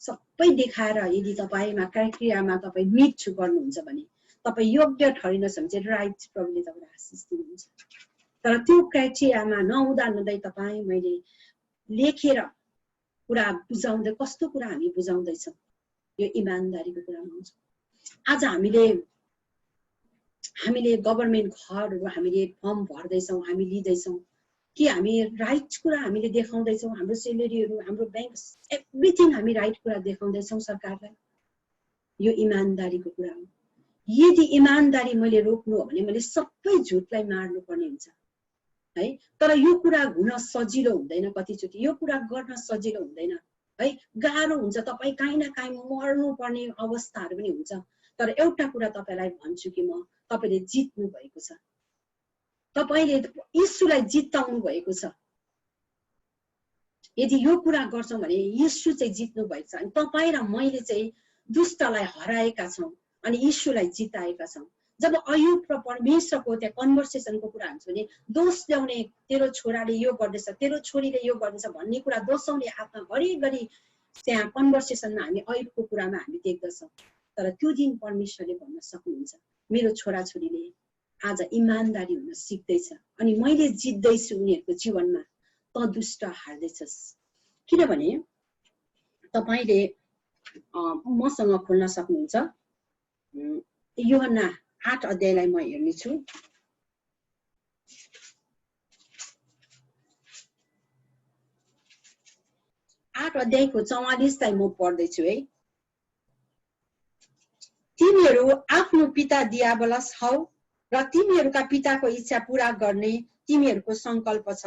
सबै देखाएर यदि तपाईँमा क्राइटेरियामा तपाईँ मिट गर्नुहुन्छ भने तपाईँ योग्य ठहरिनुहोस् भने चाहिँ राइट प्रभुले तपाईँलाई आशिष दिनुहुन्छ। तर त्यो क्राइटेरियामा नहुँदै तपाईँ मैले लेखेर कुरा बुझाउँदै कस्तो कुरा हामी बुझाउँदैछौँ यो इमानदारीको कुरामा हुन्छ। आज हामीले गभर्नमेन्ट घरहरू हामीले फर्म भर्दैछौँ, हामी लिँदैछौँ कि हामी राइट कुरा हामीले देखाउँदैछौँ, हाम्रो सेलेरीहरू, हाम्रो ब्याङ्क एभ्रिथिङ हामी राइट कुरा देखाउँदैछौँ सरकारलाई, यो इमानदारीको कुरा हो। यदि इमानदारी मैले रोक्नु हो भने मैले सबै झुटलाई मार्नु पर्ने हुन्छ है। तर यो कुरा हुन सजिलो हुँदैन, कतिचोटि यो कुरा गर्न सजिलो हुँदैन है, गाह्रो हुन्छ। तपाईँ काहीँ न काहीँ मर्नु पर्ने अवस्थाहरू पनि हुन्छ। तर एउटा कुरा तपाईँलाई भन्छु कि म तपाईँले जित्नु भएको छ, तपाईँले यीशुलाई जिताउनु भएको छ। यदि यो कुरा गर्छौँ भने यीशु चाहिँ जित्नु भएको छ अनि तपाईँ र मैले चाहिँ दुष्टलाई हराएका छौँ अनि यीशुलाई जिताएका छौँ। जब अयुब र परमेश्वरको त्यहाँ कन्भर्सेसनको कुरा हुन्छ भने दोष ल्याउने, तेरो छोराले यो गर्दैछ, तेरो छोरीले यो गर्दैछ भन्ने कुरा दोषाउने आत्मा घरिघरि त्यहाँ कन्भर्सेसनमा हामी अयुबको कुरामा हामी देख्दछौँ। तर त्यो दिन परमेश्वरले भन्न सक्नुहुन्छ मेरो छोराछोरीले आज इमानदारी हुन सिक्दैछ अनि मैले जित्दैछु उनीहरूको जीवनमा, त दुष्ट हार्दैछस्। किनभने तपाईँले मसँग खोल्न सक्नुहुन्छ यूहन्ना 8 अध्यायलाई म हेर्नेछु। 8 अध्यायको 44लाई म पढ्दैछु है। तिमीहरू आफ्नो पिता दियाबलस हौ र तिमीहरूका पिताको इच्छा पूरा गर्ने तिमीहरूको संकल्प छ।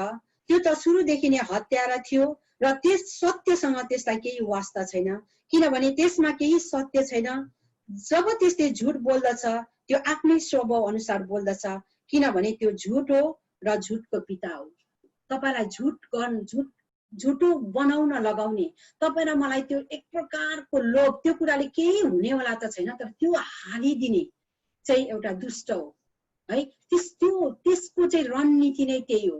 त्यो त सुरुदेखि नै हत्यारा थियो र त्यस सत्यसँग त्यसलाई केही वास्ता छैन, किनभने त्यसमा केही सत्य छैन। जब त्यसले झुट बोल्दछ त्यो आफ्नै स्वभाव अनुसार बोल्दछ, किनभने त्यो झुट हो र झुटको पिता हो। तपाईलाई झुटो बनाउन लगाउने, तपाईँ र मलाई त्यो एक प्रकारको लोभ, त्यो कुराले केही हुनेवाला त छैन तर त्यो हालिदिने चाहिँ एउटा दुष्ट हो है। त्यसको चाहिँ रणनीति नै त्यही हो।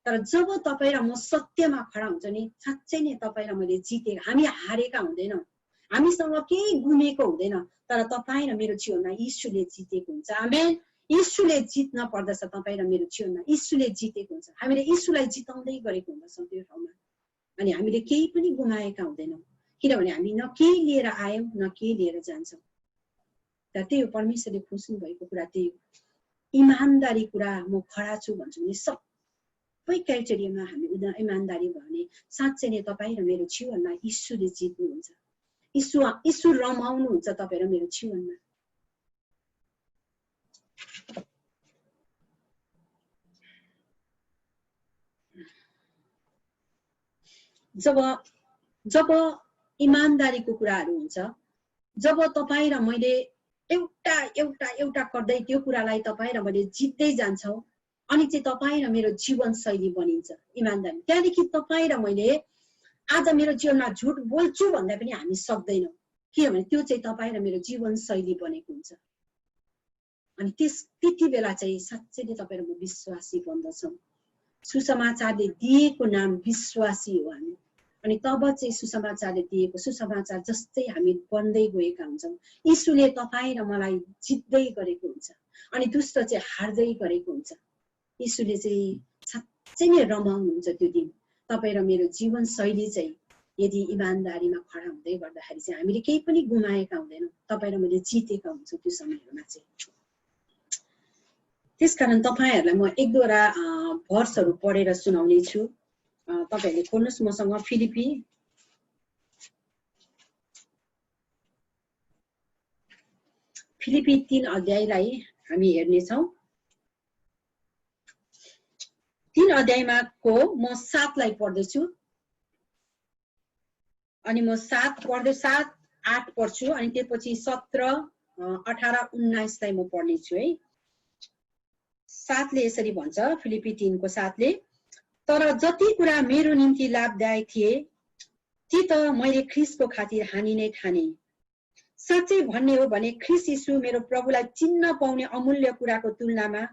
तर जब तपाईँ र म सत्यमा खडा हुन्छ नि साँच्चै नै तपाईँ र मैले जितेका, हामी हारेका हुँदैनौँ, हामीसँग केही गुमेको हुँदैन, तर तपाईँ र मेरो जीवनमा यीशुले जितेको हुन्छ। आमेन। यीशुले जित्न पर्दछ तपाईँ र मेरो जीवनमा, यीशुले जितेको हुन्छ। हामीले यीशुलाई जिताउँदै गरेको हुन्छौँ त्यो ठाउँमा अनि हामीले केही पनि गुमाएका हुँदैनौँ, किनभने हामी न केही लिएर आयौँ न केही लिएर जान्छौँ। तर त्यही हो परमेश्वरले खोज्नु भएको कुरा, त्यही हो इमानदारी कुरा। म खडा छु भन्छु भने सबै क्राइटेरियामा हामी इमानदारी भयो भने साँच्चै नै तपाईँ र मेरो जीवनमा यीशुले जित्नुहुन्छ, यीशु रमाउनुहुन्छ तपाईँ र मेरो जीवनमा। जब इमानदारीको कुराहरू हुन्छ, जब तपाईँ र मैले एउटा गर्दै त्यो कुरालाई तपाईँ र मैले जित्दै जान्छौँ अनि चाहिँ तपाईँ र मेरो जीवन शैली बनिन्छ इमानदारी। त्यहाँदेखि तपाईँ र मैले आज मेरो जीवनमा झुट बोल्छु भन्दा पनि हामी सक्दैनौँ, किनभने त्यो चाहिँ तपाईँ र मेरो जीवन शैली बनेको हुन्छ। अनि त्यति बेला चाहिँ साँच्चै नै तपाईँ र म विश्वासी बन्दछौँ। सुसमाचारले दिएको नाम विश्वासी हो हामी, अनि तब चाहिँ सुसमाचारले दिएको सुसमाचार जस्तै हामी बन्दै गएका हुन्छौँ। यीशुले तपाईँ र मलाई जित्दै गरेको हुन्छ अनि दुष्ट चाहिँ हार्दै गरेको हुन्छ। यीशुले चाहिँ साँच्चै नै रमाउनुहुन्छ त्यो दिन। तपाईँ र मेरो जीवन शैली चाहिँ यदि इमानदारीमा खडा हुँदै गर्दाखेरि चाहिँ हामीले केही पनि गुमाएका हुँदैनौँ, तपाईँ र मैले जितेका हुन्छौँ त्यो समयहरूमा चाहिँ। त्यसकारण तपाईँहरूलाई म एक दुईवटा भर्सहरू पढेर सुनाउने छु। तपाईहरूले खोल्नुहोस् मसँग फिलिपी 3 अध्यायलाई हामी हेर्नेछौँ। 3 अध्यायमा को म 7लाई पढ्दैछु अनि म 7 पढ्दै 7, 8 पढ्छु अनि त्यसपछि 17, 18, 19लाई म पढ्नेछु है। 7ले यसरी भन्छ, फिलिपी 3 को 7ले, तर जति कुरा मेरो निम्ति लाभदायक थिए ती त मैले ख्रीष्टको खातिर हानि नै ठाने। साँच्चै भन्ने हो भने ख्रीष्ट यीशु मेरो प्रभुलाई चिन्न पाउने अमूल्य कुराको तुलनामा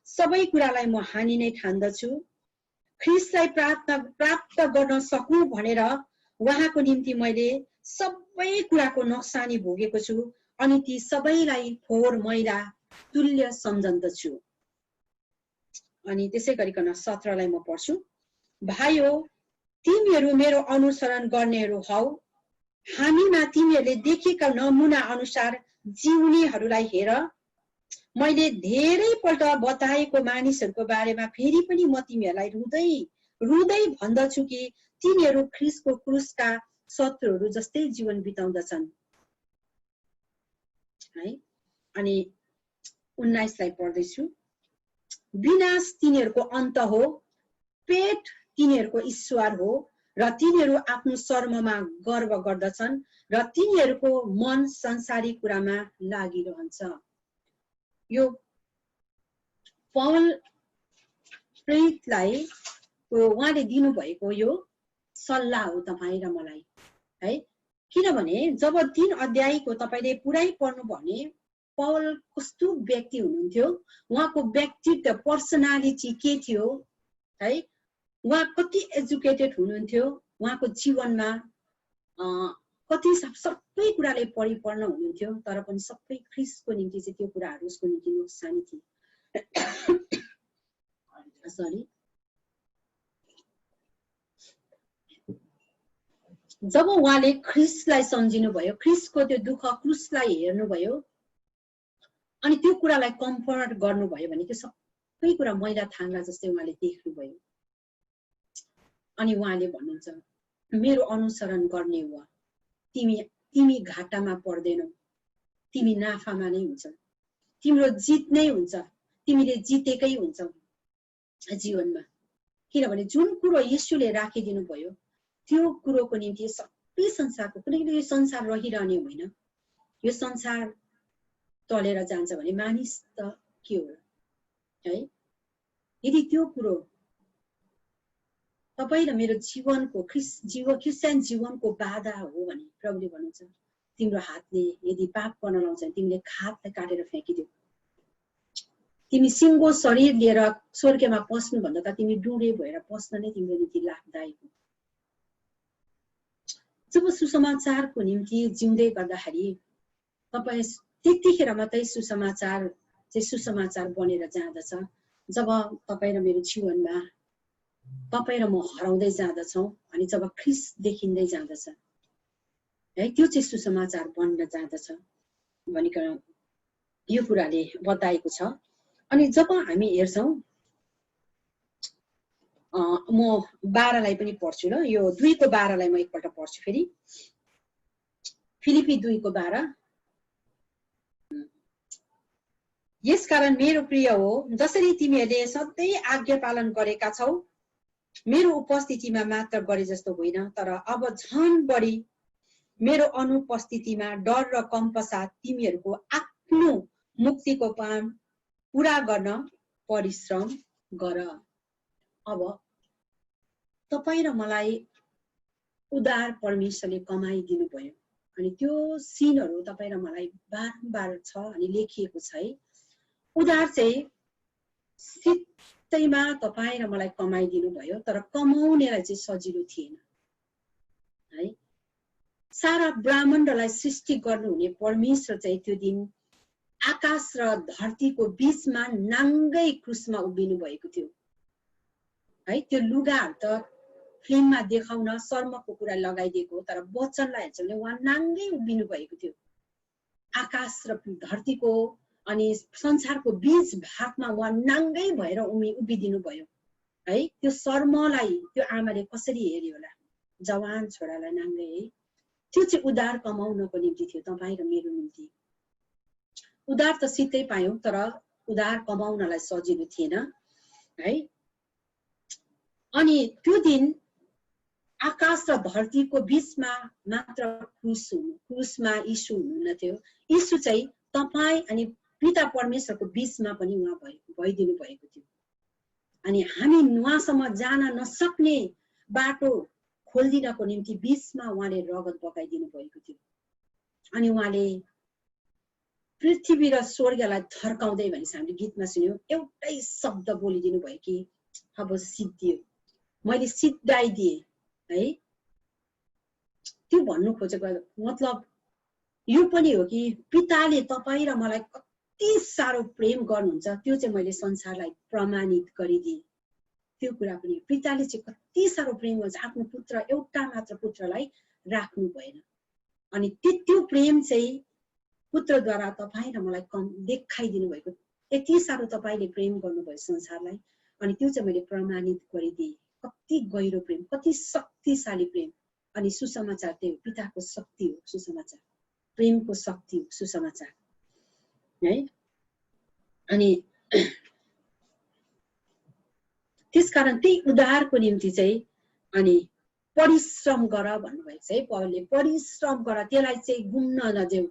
सबै कुरालाई म हानि नै ठान्दछु। ख्रीष्टलाई प्राप्त गर्न सकूँ भनेर उहाँको निम्ति मैले सबै कुराको नोक्सानी भोगेको छु अनि ती सबैलाई फोहोर मैला तुल्य सम्झन्दछु। अनि त्यसै गरिकन 17 लाई म पढ्छु। भाइयो, तिमीहरू मेरो अनुसरण गर्नेहरू हौ। हामीमा तिमीहरूले देखेका नमुना अनुसार जिउनेहरूलाई हेर। मैले धेरै पल्ट बताएको मानिसहरूको बारेमा फेरि पनि म तिमीहरूलाई रुँदै भन्दछु कि तिनीहरू ख्रीष्टको क्रुसका शत्रुहरू जस्तै जीवन बिताउँदछन् है। अनि 19 लाई पढ्दैछु। विनाश तिनीहरूको अन्त हो, पेट तिनीहरूको ईश्वर हो र तिनीहरू आफ्नो शर्ममा गर्व गर्दछन् र तिनीहरूको मन संसारी कुरामा लागिरहन्छ। यो पौल प्रेरितलाई उहाँले दिनुभएको यो सल्लाह हो तपाईँ र मलाई है। किनभने जब 3 अध्यायको तपाईले पुरै पढ्नु भने पौल कस्तो व्यक्ति हुनुहुन्थ्यो, उहाँको व्यक्तित्व पर्सनालिटी के थियो है, उहाँ कति एजुकेटेड हुनुहुन्थ्यो, उहाँको जीवनमा कति सबै कुराले परिपूर्ण हुनुहुन्थ्यो, तर पनि सबै ख्रीष्टको निम्ति चाहिँ त्यो कुराहरू उसको निम्ति नोक्सानी थिए। सरी, जब उहाँले ख्रीष्टलाई सम्झिनु भयो, ख्रीष्टको त्यो दुःख क्रुसलाई हेर्नुभयो अनि त्यो कुरालाई कम्फर्ट गर्नुभयो भने त्यो सबै कुरा मैला थाङ्ना जस्तै उहाँले देख्नुभयो। अनि उहाँले भन्नुहुन्छ मेरो अनुसरण गर्ने हो, तिमी घाटामा पर्दैनौ, तिमी नाफामा नै हुन्छ, तिम्रो जित नै हुन्छ, तिमीले जितेकै हुन्छौ जीवनमा। किनभने जुन कुरो येशूले राखिदिनु भयो त्यो कुरोको निम्ति सबै संसारको कुनै यो संसार रहिरहने होइन। यो संसार टलेर जान्छ भने मानिस त के हो है। यदि त्यो कुरो तपाईँ र मेरो जीवनको क्रिस्चियन जीवनको बाधा हो भने प्रभुले भन्नुहुन्छ तिम्रो हातले यदि पाप गर्न लाउँछ भने तिमीले हातलाई काटेर फ्याँकिदेऊ। तिमी सिङ्गो शरीर लिएर स्वर्गमा पस्नु भन्दा त तिमी डुँडे भएर पस्न नै तिम्रो निम्ति लाभदायक हो। जब सुसमाचारको निम्ति जिउँदै गर्दाखेरि तपाईँ त्यतिखेर मात्रै सुसमाचार बनेर जाँदछ जब तपाईँ र मेरो जीवनमा तपाईँ र म हराउँदै जाँदछौँ अनि जब ख्रीष्ट देखिँदै जाँदछ है, त्यो चाहिँ सुसमाचार बन्न जाँदछ भनिकन यो कुराले बताएको छ। अनि जब हामी हेर्छौँ म 12 लाई पनि पढ्छु र यो 2 को 12 लाई म एकपल्ट पढ्छु फेरि। फिलिपी 2 को 12। यसकारण मेरो प्रिय हो, जसरी तिमीहरूले सधैँ आज्ञा पालन गरेका छौ, मेरो उपस्थितिमा मात्र गरे जस्तो होइन, तर अब झन बढी मेरो अनुपस्थितिमा डर र कम्पसाथ तिमीहरूको आफ्नो मुक्तिको काम पूरा गर्न परिश्रम गर। अब तपाईँ र मलाई उदार परमेश्वरले कमाइदिनु भयो अनि त्यो सिनहरू तपाईँ र मलाई बारम्बार छ अनि लेखिएको छ है। उदार चाहिँ सित्तैमा तपाईँ र मलाई कमाइदिनु भयो, तर कमाउनेलाई चाहिँ सजिलो थिएन है। सारा ब्रह्माण्डलाई सृष्टि गर्नुहुने परमेश्वर चाहिँ त्यो दिन आकाश र धरतीको बीचमा नाङ्गै क्रुसमा उभिनु भएको थियो है। त्यो लुगाहरू त फिल्ममा देखाउन शर्मको कुरा लगाइदिएको, तर वचनलाई हेर्छ भने उहाँ नाङ्गै उभिनु भएको थियो। आकाश र धरतीको अनि संसारको बीच भागमा उहाँ नाङ्गै भएर उभिदिनु भयो है। त्यो शर्मलाई त्यो आमाले कसरी हेर्यो होला, जवान छोरालाई नाङ्गै है। त्यो चाहिँ उदार कमाउनको निम्ति थियो, तपाईँ र मेरो निम्ति। उदार त सित्तै पायौं, तर उदार कमाउनलाई सजिलो थिएन है। अनि त्यो दिन आकाश र धरतीको बीचमा मात्र क्रुसमा यीशु हुनुहुन्थ्यो। यीशु चाहिँ तपाईँ अनि पिता परमेश्वरको बीचमा पनि उहाँ भइदिनु भएको थियो अनि हामी उहाँसम्म जान नसक्ने बाटो खोलिदिनको निम्ति बीचमा उहाँले रगत बगाइदिनु भएको थियो। अनि उहाँले पृथ्वी र स्वर्गलाई थर्काउँदै भनेपछि हामीले गीतमा सुन्यौं, एउटै शब्द बोलिदिनु भयो कि अब सिद्धियो, मैले सिद्धाइदिए है। त्यो भन्नु खोजेको मतलब यो पनि हो कि पिताले तपाईँ र मलाई कति साह्रो प्रेम गर्नुहुन्छ त्यो चाहिँ मैले संसारलाई प्रमाणित गरिदिएँ। त्यो कुरा पनि पिताले चाहिँ कति साह्रो प्रेम गर्छ, आफ्नो पुत्र एउटा मात्र पुत्रलाई राख्नु भएन। अनि त्यो प्रेम चाहिँ पुत्रद्वारा तपाईँ र मलाई देखाइदिनु भएको, यति साह्रो तपाईँले प्रेम गर्नुभयो संसारलाई, अनि त्यो चाहिँ मैले प्रमाणित गरिदिएँ। कति गहिरो प्रेम, कति शक्तिशाली प्रेम। अनि सुसमाचार त्यो पिताको शक्ति हो, सुसमाचार प्रेमको शक्ति हो सुसमाचार है। अनि त्यसकारण त्यही उद्धारको निम्ति चाहिँ अनि परिश्रम गर भन्नुभएको छ है पौलले। परिश्रम गर, त्यसलाई चाहिँ गुम्न नदेऊ।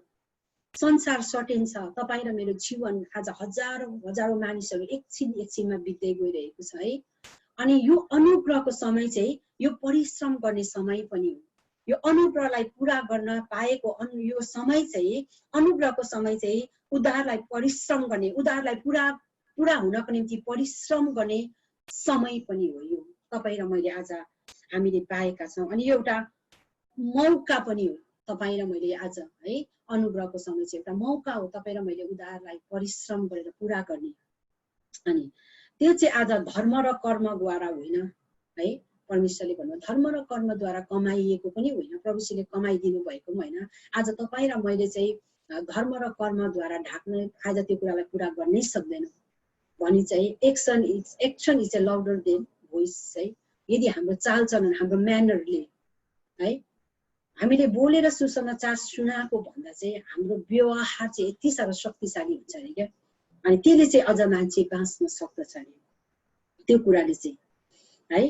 संसार सटिन्छ, तपाईँ र मेरो जीवन आज हजारौं मानिसहरू एकछिनमा बित्दै गइरहेको छ है। अनि यो अनुग्रहको समय चाहिँ यो परिश्रम गर्ने समय पनि हो। यो अनुग्रहलाई पूरा गर्न पाएको यो समय चाहिँ, अनुग्रहको समय चाहिँ उद्धारलाई परिश्रम गर्ने, उद्धारलाई पूरा हुनको निम्ति परिश्रम गर्ने समय पनि हो। यो तपाईँ र मैले आज हामीले पाएका छौँ। अनि यो एउटा मौका पनि हो तपाईँ र मैले आज है। अनुग्रहको समय चाहिँ एउटा मौका हो तपाईँ र मैले उद्धारलाई परिश्रम गरेर पूरा गर्ने। अनि त्यो चाहिँ आज धर्म र कर्मद्वारा होइन है। परमेश्वरले भन्नु धर्म र कर्मद्वारा कमाइएको पनि होइन, प्रभुले कमाइदिनु भएको पनि होइन। आज तपाईँ र मैले चाहिँ धर्म र कर्मद्वारा ढाक्ने आज त्यो कुरालाई पूरा गर्नै सक्दैन भनी चाहिँ action is a louder than voice है। यदि हाम्रो चालचलन, हाम्रो म्यानरले है, हामीले बोलेर सुसमाचार सुनाएको भन्दा चाहिँ हाम्रो व्यवहार चाहिँ यति साह्रो शक्तिशाली हुन्छ अरे क्या। अनि त्यसले चाहिँ अझ मान्छे बाँच्न सक्दछ अरे त्यो कुराले चाहिँ है।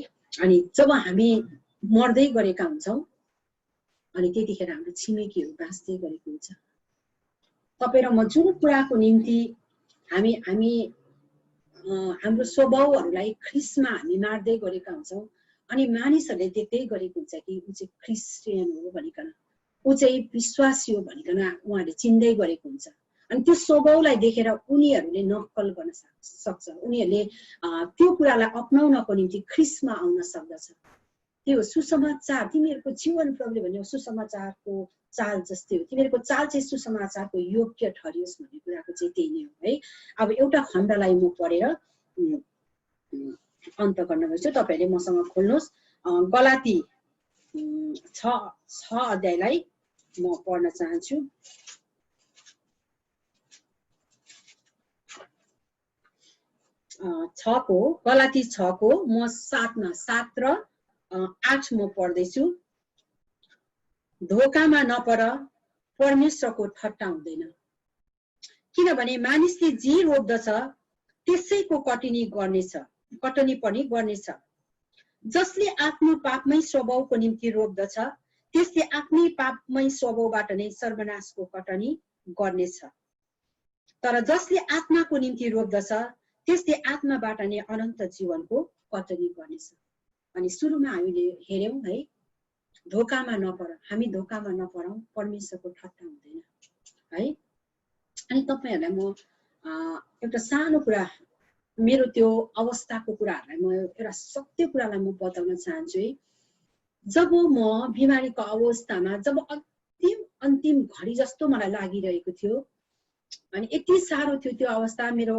अनि जब हामी मर्दै गरेका हुन्छौँ अनि त्यतिखेर हाम्रो छिमेकीहरू बाँच्दै गरेको हुन्छ। तपाईँ र म जुन कुराको निम्ति हाम्रो स्वभावहरूलाई ख्रिस्टमा हामी मार्दै गरेका हुन्छौँ अनि मानिसहरूले देख्दै गरेको हुन्छ कि ऊ चाहिँ क्रिस्चियन हो भनिकन, ऊ चाहिँ विश्वासी हो भनिकन उहाँहरूले चिन्दै गरेको हुन्छ। अनि त्यो स्वभावलाई देखेर उनीहरूले नक्कल गर्न सक्छ, उनीहरूले त्यो कुरालाई अपनाउनको निम्ति ख्रिस्टमा आउन सक्दछ। त्यो सुसमाचार, तिमीहरूको जीवन प्रभुले भन्यो सुसमाचारको चाल जस्तै हो, तिमीहरूको चाल चाहिँ सुसमाचारको योग्य ठहरियोस् भन्ने कुराको चाहिँ त्यही नै हो है। अब एउटा खण्डलाई म पढेर अन्त गर्न गइछु, तपाईँहरूले मसँग खोल्नुहोस्। गलाती 6 अध्यायलाई म पढ्न चाहन्छु। गलाती 6 को म 7 र 8 म पढ्दैछु। धोकामा नपर, परमेश्वरको ठट्टा हुँदैन, किनभने मानिसले जे रोप्दछ त्यसैको कटनी पनि गर्नेछ। जसले आफ्नो पापमै स्वभावको निम्ति रोप्दछ त्यसले आफ्नै पापमै स्वभावबाट नै सर्वनाशको कटनी गर्नेछ। तर जसले आत्माको निम्ति रोप्दछ त्यसले आत्माबाट नै अनन्त जीवनको कटनी गर्नेछ। अनि सुरुमा हामीले हेर्यौं है, धोकामा नपर, हामी धोकामा नपरौं, परमेश्वरको ठट्टा हुँदैन है। अनि तपाईहरुलाई म एउटा सानो कुरा, मेरो त्यो अवस्थाको कुराहरुलाई म एउटा सत्य कुरालाई म बताउन चाहन्छु है। जब म बिमारीको अवस्थामा, जब अन्तिम घडी जस्तो मलाई लागिरहेको थियो, अनि यति साह्रो थियो त्यो अवस्था, मेरो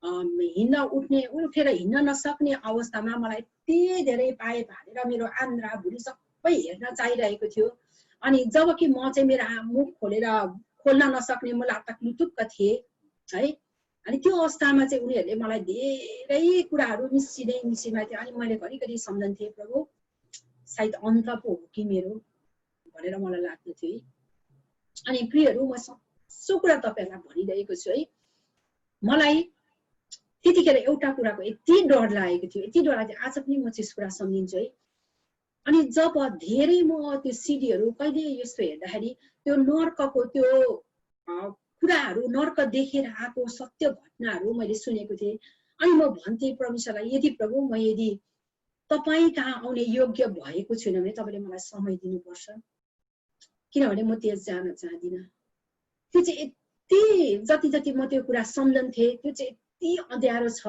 उठेर हिँड्न नसक्ने अवस्थामा मलाई यति धेरै पाए भालेर मेरो आन्द्रा भुँडी सबै हेर्न चाहिरहेको थियो। अनि जबकि म चाहिँ मेरो मुख खोल्न नसक्ने, म लाटक लुटुक्क थिए है। अनि त्यो अवस्थामा चाहिँ उनीहरूले मलाई धेरै कुराहरू मिसिमा थियो। अनि मैले घरिघरि सम्झन्थे, प्रभु सायद अन्त पो हो कि मेरो भनेर मलाई लाग्दथ्यो है। अनि प्रियहरू, म सो कुरा तपाईहरुलाई भनिरहेको छु है। मलाई त्यतिखेर एउटा कुराको यति डर लागेको थियो, यति डर लाग्यो, आज पनि म त्यस कुरा सम्झिन्छु है। अनि जब धेरै म त्यो सिडीहरू कहिले यस्तो हेर्दाखेरि त्यो नर्कको त्यो कुराहरू, नर्क देखेर आएको सत्य घटनाहरू मैले सुनेको थिएँ। अनि म भन्थे परमेश्वरलाई, यदि प्रभु म यदि तपाईँ कहाँ आउने योग्य भएको छैन भने तपाईँले मलाई समय दिनुपर्छ, किनभने म त्यस जान चाहदिनँ। त्यो चाहिँ यति जति म त्यो कुरा सम्झन्थे, त्यो चाहिँ यति अँध्यारो छ,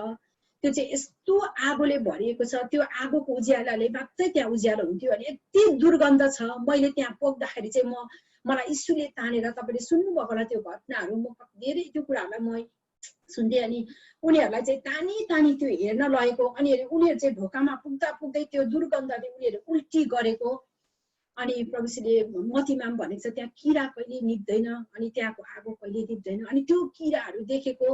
त्यो चाहिँ यस्तो आगोले भरिएको छ, त्यो आगोको उज्यालोले मात्रै त्यहाँ उज्यालो हुन्थ्यो। अनि यति दुर्गन्ध छ, मैले त्यहाँ पुग्दाखेरि चाहिँ मलाई यीशुले तानेर तपाईले सुन्नुभएको होला त्यो घटनाहरू म धेरै त्यो कुराहरूलाई म सुन्थे अनि उनीहरूलाई चाहिँ तानी तानी त्यो हेर्न लगेको अनि उनीहरू चाहिँ ढोकामा पुग्दा पुग्दै त्यो दुर्गन्धले उनीहरू उल्टी गरेको अनि प्रभुले मतीमा भनेको छ त्यहाँ किरा कहिले निप्दैन अनि त्यहाँको आगो कहिले निप्दैन अनि त्यो किराहरू देखेको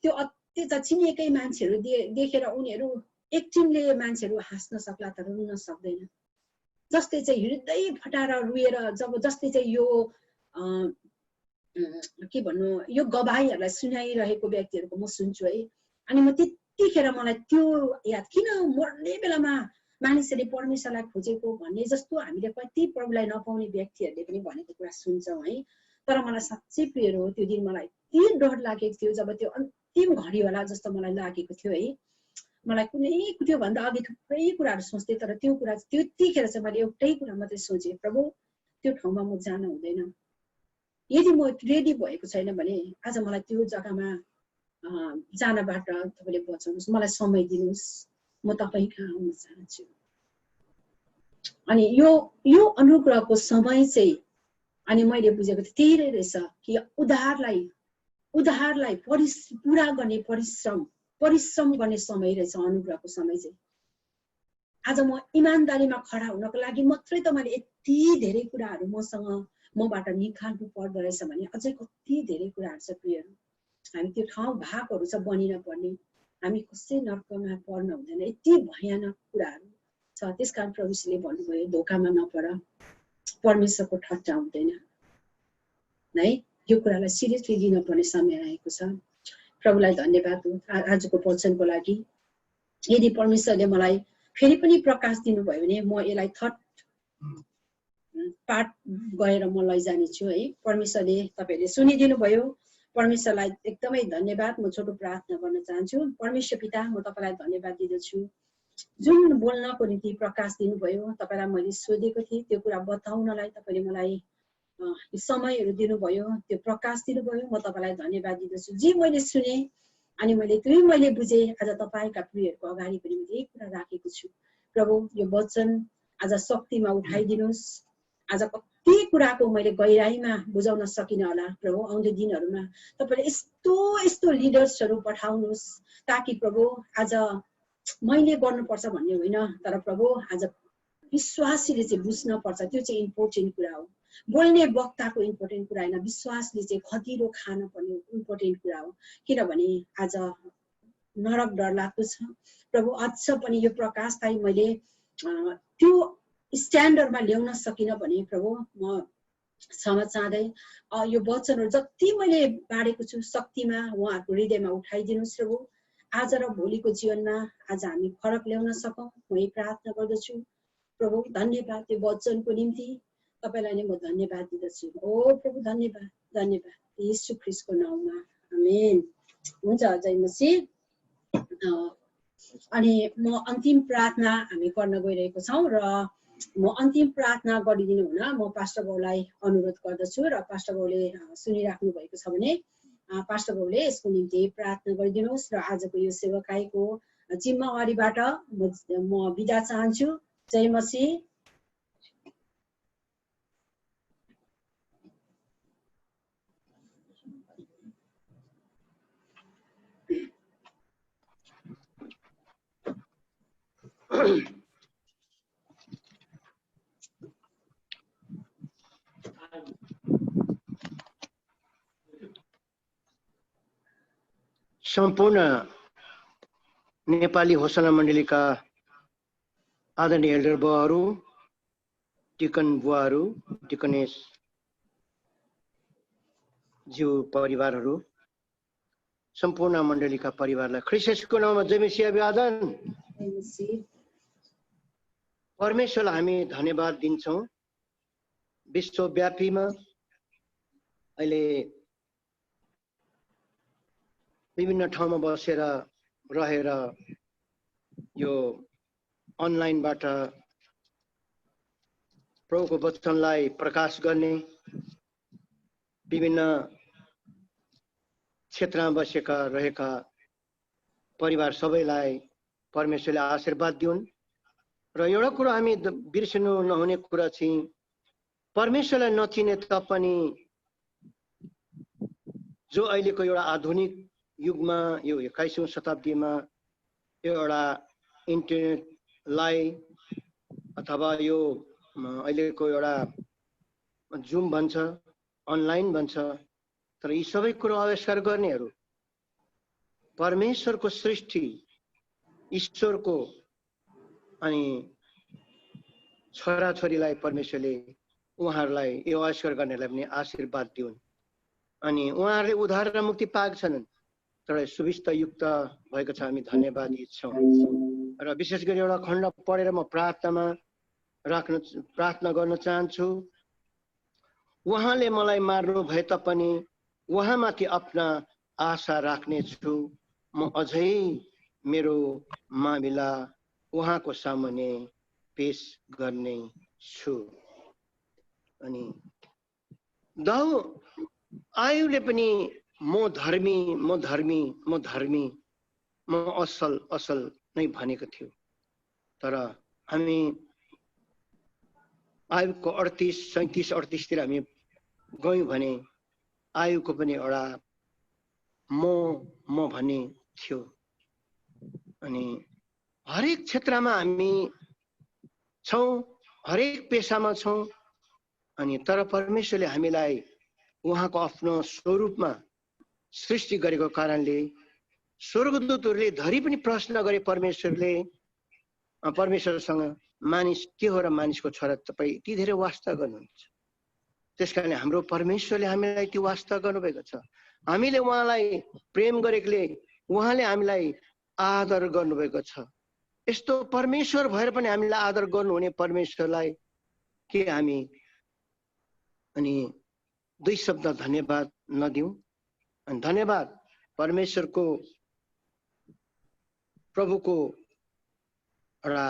त्यो अत्याचार चिनेकै मान्छेहरू देखेर उनीहरू एकछिनले मान्छेहरू हाँस्न सक्ला तर रुन सक्दैन जसले चाहिँ हृदय फटाएर रुएर जसले चाहिँ यो के भन्नु यो गवाहीहरूलाई सुनाइरहेको व्यक्तिहरूको म सुन्छु है अनि म त्यतिखेर मलाई त्यो याद किन मर्ने बेलामा मानिसहरूले परमेश्वरलाई खोजेको भन्ने जस्तो हामीले कति प्रभुलाई नपाउने व्यक्तिहरूले पनि भनेको कुरा सुन्छौँ है तर मलाई साँच्चै प्रिय हो त्यो दिन मलाई यति डर लागेको थियो जब त्यो अन्तिम घडी होला जस्तो मलाई लागेको थियो है मलाई कुनै त्योभन्दा अघि थुप्रै कुराहरू सोच्थेँ तर त्यो कुरा त्यतिखेर चाहिँ मैले एउटै कुरा मात्रै सोचेँ प्रभु त्यो ठाउँमा म जान हुँदैन यदि म रेडी भएको छैन भने आज मलाई त्यो जग्गामा जानबाट तपाईँले बचाउनुहोस् मलाई समय दिनुहोस् म तपाईँ कहाँ आउन चाहन्छु अनि यो अनुग्रहको समय चाहिँ अनि मैले बुझेको थिएँ त्यही रहेछ कि उद्धारलाई पुरा गर्ने परिश्रम गर्ने समय रहेछ अनुग्रहको समय चाहिँ आज म इमानदारीमा खडा हुनको लागि मात्रै त मैले यति धेरै कुराहरू मबाट निकाल्नु पर्दो रहेछ भने अझै कति धेरै कुराहरू छ प्रियहरू हामी त्यो ठाउँ भागहरू छ बनिन पर्ने हामी कसै नर्कमा पर्न हुँदैन यति भयानक कुराहरू छ त्यसकारण प्रभुले भन्नुभयो धोकामा नपर परमेश्वरको ठट्टा हुँदैन है यो कुरालाई सिरियसली लिनुपर्ने समय आएको छ प्रभुलाई धन्यवाद आजको वचनको लागि यदि परमेश्वरले मलाई फेरि पनि प्रकाश दिनुभयो भने म यसलाई थर्ड पार्ट गएर म लैजानेछु है परमेश्वरले तपाईहरुले सुनिदिनु भयो परमेश्वरलाई एकदमै धन्यवाद म छोटो प्रार्थना गर्न चाहन्छु परमेश्वर पिता म तपाईलाई धन्यवाद दिदछु जुन बोल्नको निम्ति प्रकाश दिनुभयो तपाईलाई मैले सोधेको थिएँ त्यो कुरा बताउनलाई तपाईले मलाई समयहरु दिनुभयो त्यो प्रकाश दिनुभयो म तपाईलाई धन्यवाद दिदछु जे मैले सुने अनि मैले बुझे आज तपाईका प्रियहरुको अगाडि पनि मैले एक कुरा राखेको छु प्रभु यो वचन आज शक्तिमा उठाइदिनुस् आज कति कुराको मैले गहिराईमा बुझाउन सकिन होला प्रभु आउँदो दिनहरुमा तपाईले यस्तो लिडर्सहरु पठाउनुस् ताकि प्रभु आज मैले गर्नुपर्छ भन्ने होइन तर प्रभु आज विश्वासीले चाहिँ बुझ्न पर्छ त्यो चाहिँ इम्पोर्टेन्ट कुरा हो बोल्ने वक्ताको इम्पोर्टेन्ट कुरा हैन विश्वासले चाहिँ खतिरो खान पर्ने इम्पोर्टेन्ट कुरा हो किनभने आज नरक डर लाग्दो छ प्रभु अझ पनि यो प्रकाशलाई मैले त्यो स्ट्यान्डर्डमा ल्याउन सकिन भने प्रभु म क्षमा चाहदै यो वचनहरु जति मैले बाडेको छु शक्तिमा उहाँहरुको हृदयमा उठाइदिनुस् प्रभु आज र भोलिको जीवनमा आज हामी फरक ल्याउन सकौं म यही प्रार्थना गर्दछु प्रभु धन्यवाद यो वचनको निम्ति तपाईलाई नै म धन्यवाद दिदछु ओ प्रभु धन्यवाद येशू ख्रीष्टको नाममा आमेन हुन्छ जय मसीह अनि म अन्तिम प्रार्थना हामी गर्न गइरहेको छौं र म अन्तिम प्रार्थना गरिदिनु हुन म पास्टर बाउलाई अनुरोध गर्दछु र पास्टर बाउले सुनिराख्नु भएको छ भने पास्टर बाउले यसको निम्ति प्रार्थना गरिदिनुहोस् र आजको यो सेवाकाईको जिम्मेवारीबाट म बिदा चाहन्छु जय मसीह सम्पूर्ण नेपाली होसना मण्डलीका आदरणीय एल्डर बुवाहरू डिकन बुवाहरू डिकनेस ज्यू परिवारहरू सम्पूर्ण मण्डलीका परिवारलाई ख्रीष्ट येशूको नाममा जय मसीह अभिवादन परमेश्वरलाई हामी धन्यवाद दिन्छौं विश्वव्यापीमा अहिले विभिन्न ठाउँमा बसेर रहेर यो अनलाइनबाट प्रभुको वचनलाई प्रकाश गर्ने विभिन्न क्षेत्रमा बसेका रहेका परिवार सबैलाई परमेश्वरले आशीर्वाद दिउन् र एउटा कुरा हामी बिर्सिनु नहुने कुरा चाहिँ परमेश्वरलाई नचिने तापनि जो अहिलेको एउटा आधुनिक युगमा यो 21औं शताब्दीमा यो एउटा इन्टरनेटलाई अथवा यो अहिलेको एउटा जुम भन्छ, अनलाइन भन्छ, तर यी सबै कुरो आविष्कार गर्नेहरू परमेश्वरको सृष्टि ईश्वरको अनि छोराछोरीलाई परमेश्वरले उहाँहरूलाई यो आविष्कार गर्नेलाई पनि आशीर्वाद दिउन् अनि उहाँहरूले उद्धार र मुक्ति पाएका छन्। तर सुविस्ता युक्त भएको छ, हामी धन्यवादी छौँ। र विशेष गरी एउटा खण्ड पढेर म प्रार्थना गर्न चाहन्छु। उहाँले मलाई मार्नु भए तापनि उहाँमाथि आफ्ना आशा राख्नेछु। म अझै मेरो मामिला उहाँको सामुन्ने पेश गर्ने छु। अनि दाउ आयुले पनि म धर्मी, म धर्मी, म धर्मी, म असल असल नै भनेको थियो। तर हामी आयुको 38, 37, 38 तिर हामी गयौँ भने आयुको पनि एउटा म भन्ने थियो। अनि हरेक क्षेत्रमा हामी छौँ, हरेक पेसामा छौँ। अनि तर परमेश्वरले हामीलाई उहाँको आफ्नो स्वरूपमा सृष्टि गरेको कारणले स्वर्गदूतहरूले धरि पनि प्रश्न गरे परमेश्वरसँग, मानिस के हो र मानिसको छोरा तपाईँ यति धेरै वास्ता गर्नुहुन्छ। त्यसकारण हाम्रो परमेश्वरले हामीलाई त्यो वास्ता गर्नुभएको छ। हामीले उहाँलाई प्रेम गरेकोले उहाँले हामीलाई आदर गर्नुभएको छ। यस्तो परमेश्वर भएर पनि हामीलाई आदर गर्नुहुने परमेश्वरलाई के हामी अनि दुई शब्द धन्यवाद नदिउँ? अनि धन्यवाद परमेश्वरको प्रभुको एउटा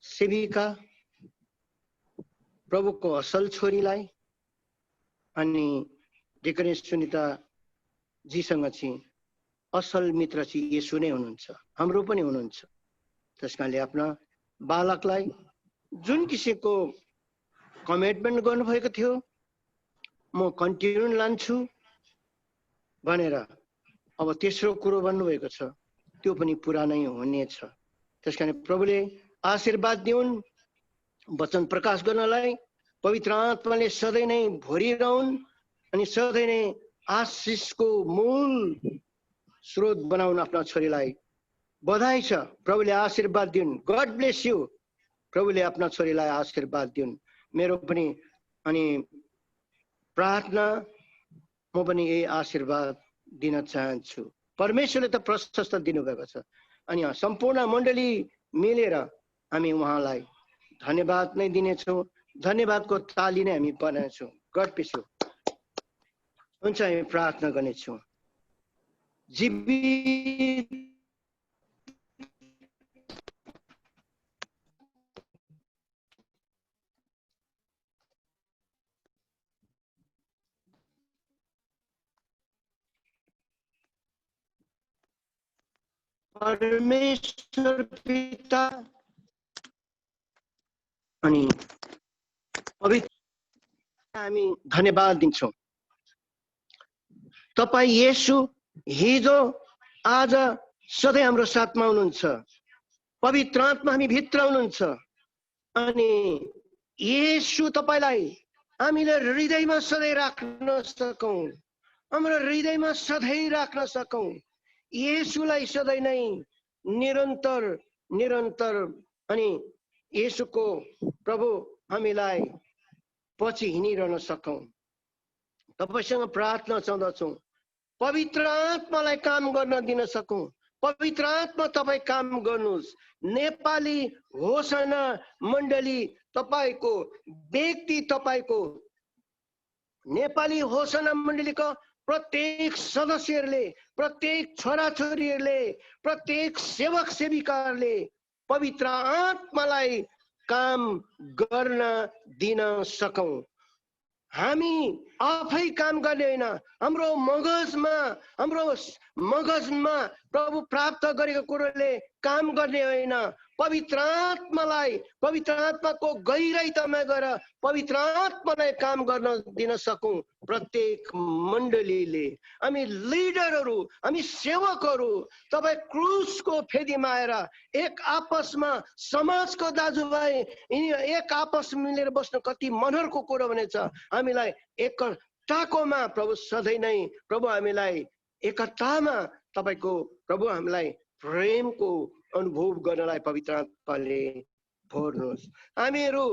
सेविका, प्रभुको असल छोरीलाई अनि डेकने सुनिता जीसँग चाहिँ असल मित्र चाहिँ येशू नै हुनुहुन्छ, हाम्रो पनि हुनुहुन्छ। त्यसकारणले आफ्ना बालकलाई जुन किसिमको कमिटमेन्ट गर्नुभएको थियो, म कन्टिन्यू लान्छु भनेर अब तेस्रो कुरो भन्नुभएको छ, त्यो पनि पुरा नै हुनेछ। त्यसकारण प्रभुले आशीर्वाद दिउन् वचन प्रकाश गर्नलाई, पवित्र आत्माले सधैँ नै भरिरहन् अनि सधैँ नै आशिषको मूल स्रोत बनाउन आफ्ना छोरीलाई। बधाई छ, प्रभुले आशीर्वाद दिउन्। God bless you. प्रभुले आफ्ना छोरीलाई आशीर्वाद दिउन्। मेरो पनि अनि प्रार्थना, म पनि यही आशीर्वाद दिन चाहन्छु। परमेश्वरले त प्रशस्त दिनुभएको छ अनि सम्पूर्ण मण्डली मिलेर हामी उहाँलाई धन्यवाद नै दिनेछौँ। धन्यवादको ताली नै हामी बनाउँछौँ। God bless you. हुन्छ, हामी प्रार्थना गर्नेछौँ। जीवित परमेश्वर पिता अनि पवित्र हामी धन्यवाद दिन्छौँ। तपाईँ येशू हिजो आज सधैँ हाम्रो साथमा हुनुहुन्छ। पवित्र आत्मा हामी भित्र हुनुहुन्छ अनि येशू तपाईलाई हामीले हृदयमा सधैँ राख्न सकौँ, हाम्रो हृदयमा सधैँ राख्न सकौँ। येशूलाई सधैँ नै निरन्तर निरन्तर अनि येशूको प्रभु हामीलाई पछि हिँडिरहन सकौँ। तपाईसँग प्रार्थना चाहन्छौँ, पवित्र आत्मालाई काम गर्न दिन सकौँ। पवित्र आत्मा तपाईँ काम गर्नुहोस्। नेपाली होसना मण्डली तपाईको व्यक्ति, तपाईको नेपाली होसना मण्डलीको प्रत्येक सदस्यहरूले, प्रत्येक छोराछोरीहरूले, प्रत्येक सेवक सेविकाहरूले पवित्र आत्मालाई काम गर्न दिन सकौँ। हामी आफै काम गर्ने होइन, हाम्रो मगजमा प्रभु प्राप्त गरेको कुरोले काम गर्ने होइन, पवित्र आत्माको गहिराई तमा गएर पवित्र आत्मालाई काम गर्न दिन सकौं। प्रत्येक मण्डलीले हामी लिडरहरू, हामी सेवकहरू तपाईँ क्रुसको फेदीमा आएर एक आपसमा समाजको दाजुभाइ एक आपस मिलेर बस्नु कति मनहरको कुरो भनेछ। हामीलाई एकताकोमा प्रभु सधैँ नै प्रभु हामीलाई एकतामा तपाईको प्रभु हामीलाई प्रेमको अनुभव गर्नलाई पवित्र आत्माले भर्नुहोस्। हामीहरू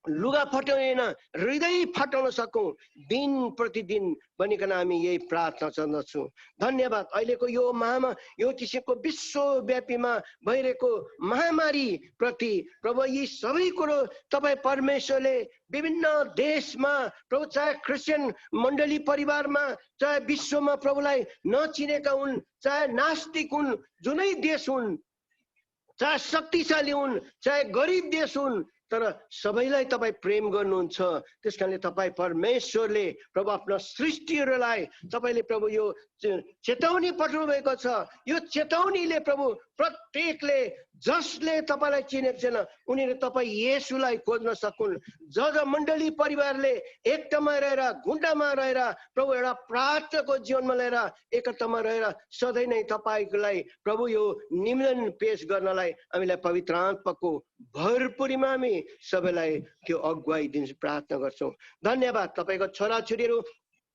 लुगा फटाउन हृदय फटाउन सकौं दिन प्रतिदिन भनिकन हामी यही प्रार्थना गर्दछौँ। धन्यवाद। अहिलेको यो किसिमको विश्वव्यापीमा भइरहेको महामारी प्रति प्रभु यी सबै कुरो तपाईँ परमेश्वरले विभिन्न देशमा प्रभु चाहे क्रिस्चियन मण्डली परिवारमा चाहे विश्वमा प्रभुलाई नचिनेका हुन्, चाहे नास्तिक हुन्, जुनै देश हुन्, चाहे शक्तिशाली हुन्, चाहे गरिब देश हुन्, तर सबैलाई तपाईँ प्रेम गर्नुहुन्छ। त्यसकारणले तपाईँ परमेश्वरले प्रभु आफ्नो सृष्टिहरूलाई तपाईले प्रभु यो चेतावनी पठाउनु भएको छ। यो चेतावनीले प्रभु प्रत्येकले जसले तपाईलाई चिनेको छैन उनीहरूले तपाईँ येशूलाई खोज्न सकुन्। मण्डली परिवारले एकतामा रहेर घुण्डामा रहेर प्रभु एउटा प्रार्थनाको जीवनमा लिएर एकतामा रहेर सधैँ नै तपाईलाई प्रभु यो निवेदन पेश गर्नलाई हामीलाई पवित्र आत्माको भरपुरीमा हामी सबैलाई त्यो अगुवाई दिन प्रार्थना गर्छौँ। धन्यवाद। तपाईको छोराछोरीहरू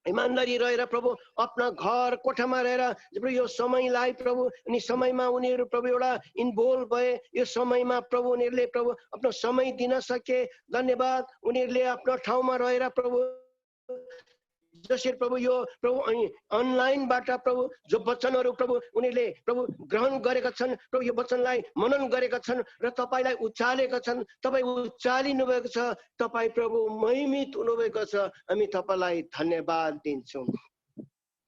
ईमानदारी रहेर प्रभु अपना घर कोठामा रहेर यो समयलाई प्रभु अनि समयमा उनीहरू प्रभु एउटा इन्भल्भ भए। यो समयमा प्रभु उनीहरूले प्रभु आफ्नो समय दिन सके। धन्यवाद। उनीहरूले आफ्नो ठाउँमा रहेर प्रभु जसरी प्रभु यो प्रभु अनलाइनबाट प्रभु जो वचनहरू प्रभु उनीहरूले प्रभु ग्रहण गरेका छन्, प्रभु यो वचनलाई मनन गरेका छन् र तपाईलाई उचालेका छन्। तपाईँ उचालिनु भएको छ, तपाईँ प्रभु महिमित हुनुभएको छ। हामी तपाईलाई धन्यवाद दिन्छौँ।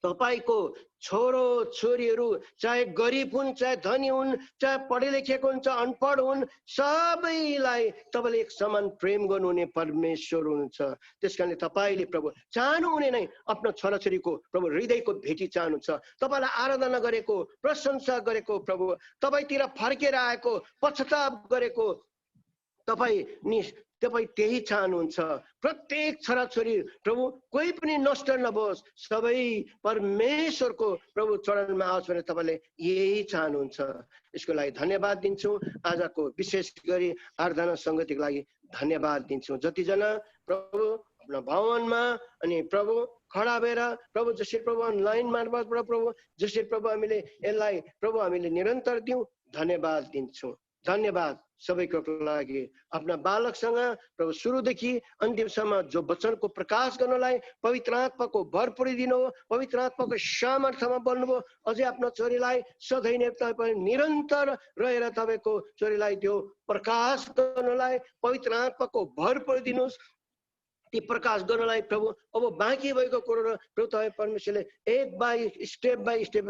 तपाईको छोरो छोरीहरू चाहे गरिब हुन्, चाहे धनी हुन्, चाहे पढे लेखेको हुन्, चाहे अनपढ हुन्, सबैलाई तपाईले एक समान प्रेम गर्नुहुने परमेश्वर हुनुहुन्छ। त्यसकारणले तपाईले प्रभु चाहनुहुने नै आफ्नो छोराछोरीको प्रभु हृदयको भेटी चाहनुहुन्छ। तपाईलाई आराधना गरेको, प्रशंसा गरेको, प्रभु तपाईतिर फर्केर आएको, पश्चाताप गरेको तपाईँ त्यही चाहनुहुन्छ। प्रत्येक छोराछोरी प्रभु कोही पनि नष्ट नहोस्, सबै परमेश्वरको प्रभु चरणमा आओस् भनेर तपाईँले यही चाहनुहुन्छ। यसको लागि धन्यवाद दिन्छौँ। आजको विशेष गरी आराधना सङ्गतिको लागि धन्यवाद दिन्छौँ। जतिजना प्रभु आफ्नो भवनमा अनि प्रभु खडा भएर प्रभु जसरी प्रभु अनलाइन मार्फत प्रभु जसरी प्रभु हामीले यसलाई प्रभु हामीले निरन्तर दिउँ, धन्यवाद दिन्छौँ। धन्यवाद सबैको लागि। आफ्ना बालकसँग प्रभु सुरुदेखि अन्तिमसम्म जो वचनको प्रकाश गर्नलाई पवित्र आत्माको भरपुरी दिनु, पवित्र आत्माको सामर्थ्यमा बोल्नुभयो। अझै आफ्नो छोरीलाई सधैँ नै तपाईँ निरन्तर रहेर तपाईँको छोरीलाई त्यो प्रकाश गर्नलाई पवित्र आत्माको भरपुरी दिनुहोस्। ती प्रकाश गर्नलाई प्रभु अब बाँकी भएको कुरो प्रभु तपाईँ परमेश्वरले स्टेप बाई स्टेप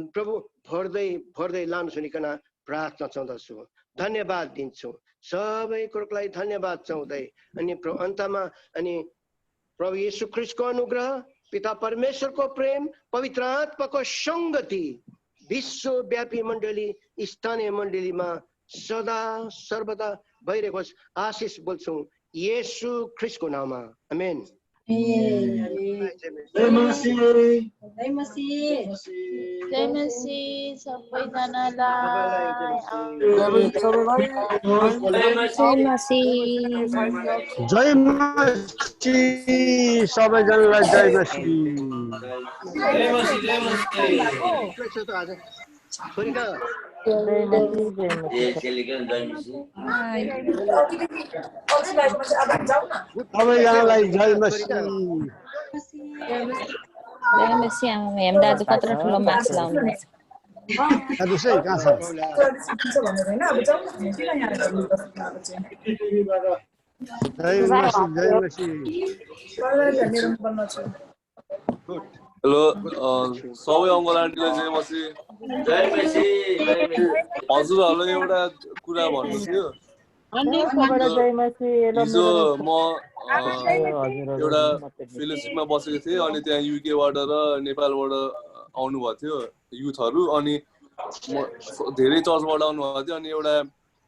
प्रभु भर्दै लानु सुनिकन प्रार्थना चाहँदछु। धन्यवाद दिन्छौँ। सबै कुरोको लागि धन्यवाद चाहँदै अनि अन्तमा अनि प्रभु येशू ख्रीष्टको अनुग्रह, पिता परमेश्वरको प्रेम, पवित्र आत्माको सङ्गति विश्वव्यापी मण्डली स्थानीय मण्डलीमा सदा सर्वदा भइरहेको आशिष बोल्छौँ येशू ख्रीष्टको नाममा। आमेन। जय मसीह। जय मसीह। जय मसीह सबैजनालाई। जय मसीह सबैजनालाई। जय मसीह। सबैजनालाई जय मसीह। जय मसीह। हेमदाजु कत्रो ठुलो मार्क्स लाउनु कहाँ छ? हेलो सबै अङ्कल आन्टीलाई जय मसीह। हजुरहरूलाई एउटा कुरा भन्नु थियो। हिजो म एउटा फेलोसिपमा बसेको थिएँ अनि त्यहाँ युकेबाट र नेपालबाट आउनुभएको थियो युथहरू। अनि धेरै चर्चबाट आउनुभएको थियो। अनि एउटा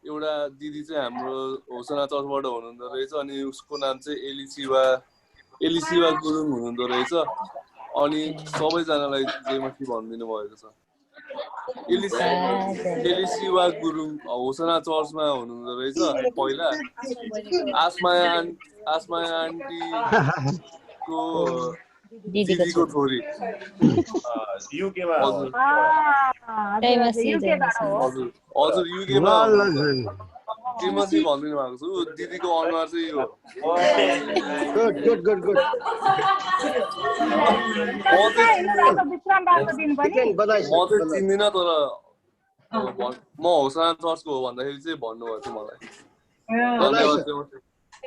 एउटा दिदी चाहिँ हाम्रो होसना चर्चबाट हुनुहुँदो रहेछ अनि उसको नाम चाहिँ एलिसिवा गुरुङ हुनुहुँदो रहेछ अनि सबैजनालाई जयमसी भनिदिनु भएको छ एलिसिवा गुरुङ होसना चर्चमा हुनुहुँदो रहेछ पहिला आसमाया आन्टीको दिदीको छोरी युकेमा हजुर युकेमा जयमसी भनिदिनु भएको छु दिदीको अनुहार चाहिँ यो म चाहिँ चिन्दिनँ तर म होसना चर्चको हो भन्दाखेरि चाहिँ भन्नुभएको थियो मलाई धन्यवाद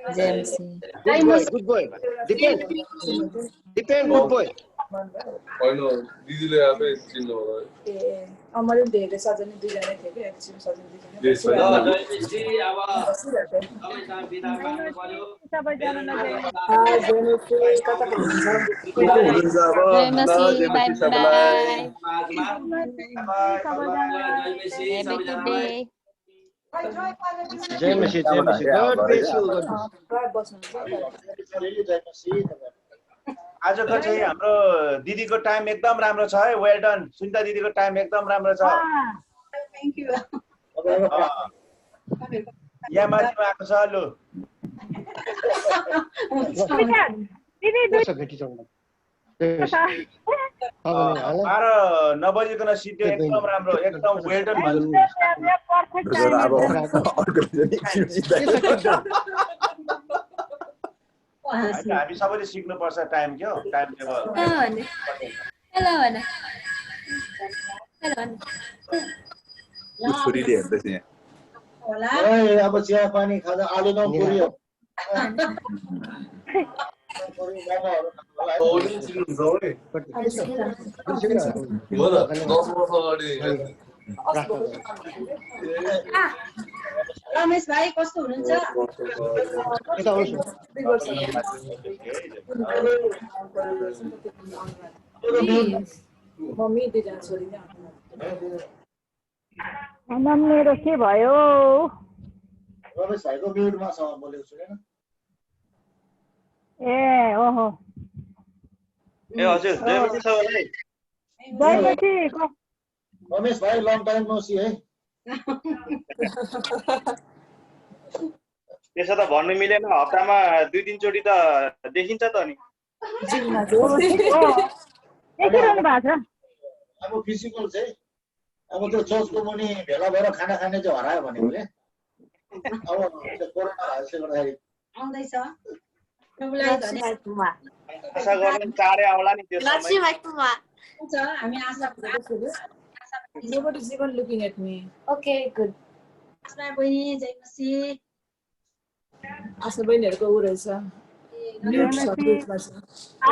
Good boy. Depend, good boy. होइन दिदीले आफै चिन्नु होला मैले धेरै सजनी दुईजना थियो कि एकछिन सजनी Jayamasi. God bless you. आजको चाहिँ हाम्रो दिदीको टाइम एकदम राम्रो छ है वेल डन सुनिता दिदीको टाइम एकदम राम्रो छ थ्यांक यू यहाँ माथिमा आएको छ लु बाह्र नबजिकन सिट्यो एकदम राम्रो एकदम वेल डन हामी सबैले सिक्नुपर्छ टाइम क्या टाइम टेबल छोरीले हेर्दैछ यहाँ अब चिया पानी खाँदा आलु दम पुरियो रमेश भाइ कस्तो हुनुहुन्छ मम्मी दुईजना छोरी मेरो के भयो रमेश भाइको म्युटमा छ बोलेको सुनेन ए ओहो ए हजुर जयमती सबैलाई जयमती रमेश भाइ लङ टाइम नो सी है त्यसो त भन्नु मिलेन हप्तामा 2-3 चोटि त देखिन्छ त नि अब फिजिकल चाहिँ अब त्यो चर्चको मुनि भेला भएर खाना खाने चाहिँ हरायो भने उसले अब कोरोना भाइरसले गर्दाखेरि आउँदैछ प्रभुलाई धन्यवाद आशा गर्नु चाँडै आउला नि त्यो समय हुन्छ हामी आशा Nobody is even looking at me. Okay, good. आशा बहिनी जयमसी आशा बहिनीहरुको उ रहेछ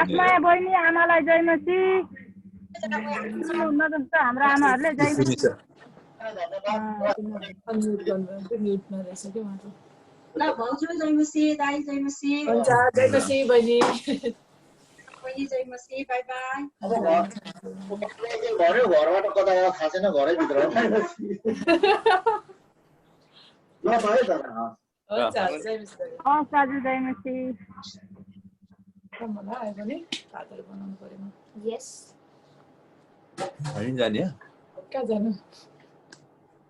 आत्माया बहिनी आमालाई जयमसी हुन्न जस्तो हाम्रो आमाहरूले जयमसी ल भाउजू जयमसी दाइ जयमसी हुन्छ जयमसी बहिनी बहिनी जयमसी बाइ बाइ घरै घरबाट कता थाहा छैन घरै भित्र ल भाइ त हुन्छ जयमसी हजुर जयमसी मलाई आयो भने भातहरु बनाउनु पर्यो Yes. हामी जाने कहाँ जानु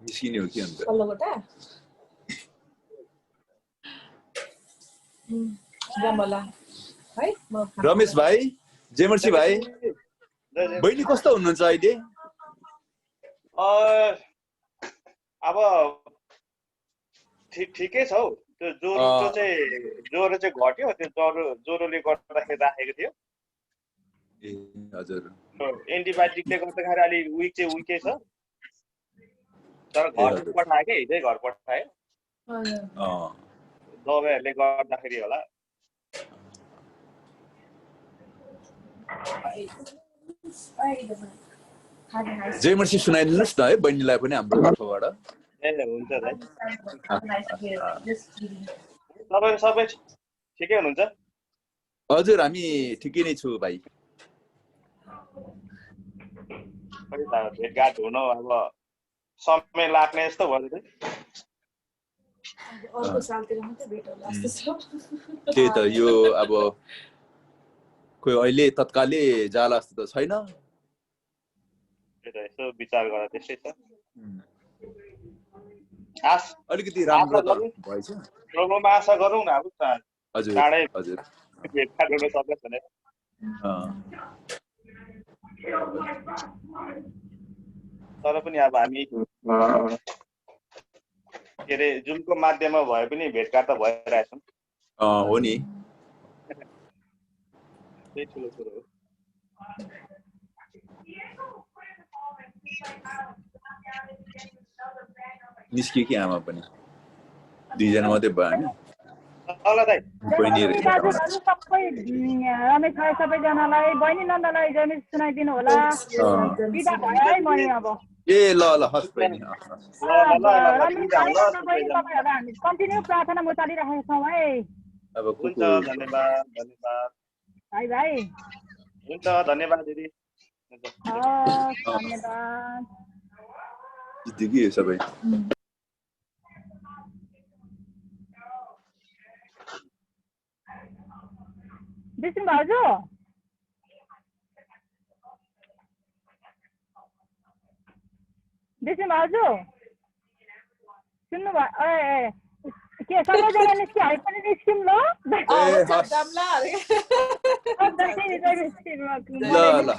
निस्किने हो कि अन्त पल्लोकोटा जामला है म रमेश भाइ जेमर्सी भाइ बहिनी कस्तो हुनुहुन्छ अहिले अब ठिकै छ हौ त्यो ज्वरो चाहिँ घट्यो त्यो ज्वरोले गर्दाखेरि राखेको थियो ए हजुर एन्टिबायोटिकले गर्दाखेरि अलि विकै छ तर घर पठायो कि हिजै घर पठायो दबाईहरूले गर्दाखेरि होला जेमर्सी सुनाइदिनुहोस् न है बहिनीलाई पनि हाम्रो तर्फबाट ए हुन्छ तपाईँ सबै ठिकै हुनुहुन्छ हजुर हामी ठिकै नै छु भाइ भेटघाट हुन अब समय लाग्ने जस्तो भयो अर्को सालतिर मात्रै भेट होला जस्तो छ त्यही त यो अब कोही अहिले तत्कालै जाला जस्तो त छैन यसो विचार गरेर त्यसै छ अलिकति राम्रो त भएछ प्रोग्राममा आशा गरौँ न अब हजुर चाँडै हजुर भेटघाट गर्न सक्छ भने तर पनि अब हामी के अरे जुमको माध्यममा भए पनि भेटघाट त भइरहेछौँ हो नि त्यही ठुलो कुरो हो निस्कियो कि आमा पनि दुईजना मात्रै भयो हामी ल दाइ बहिनी दाजुभाइ सबै रमेश भाइ सबैजनालाई बहिनी नन्दलाई जय मसी सुनाइदिनु होला बिदा भयो है म अब ए ल ल हस् बहिनी रमेश भाइ नन्द बहिनी तपाईँहरूलाई हामी कन्टिन्यू प्रार्थना म चालिरहेका छौँ है अब हुन्छ धन्यवाद धन्यवाद भाइ भाइ हुन्छ धन्यवाद दिदी धन्यवाद जित्यो कि सबै विष्णु भाउजू सुन्नु भयो के सबैजना निस्किहाले पनि निस्क्यौँ ल ल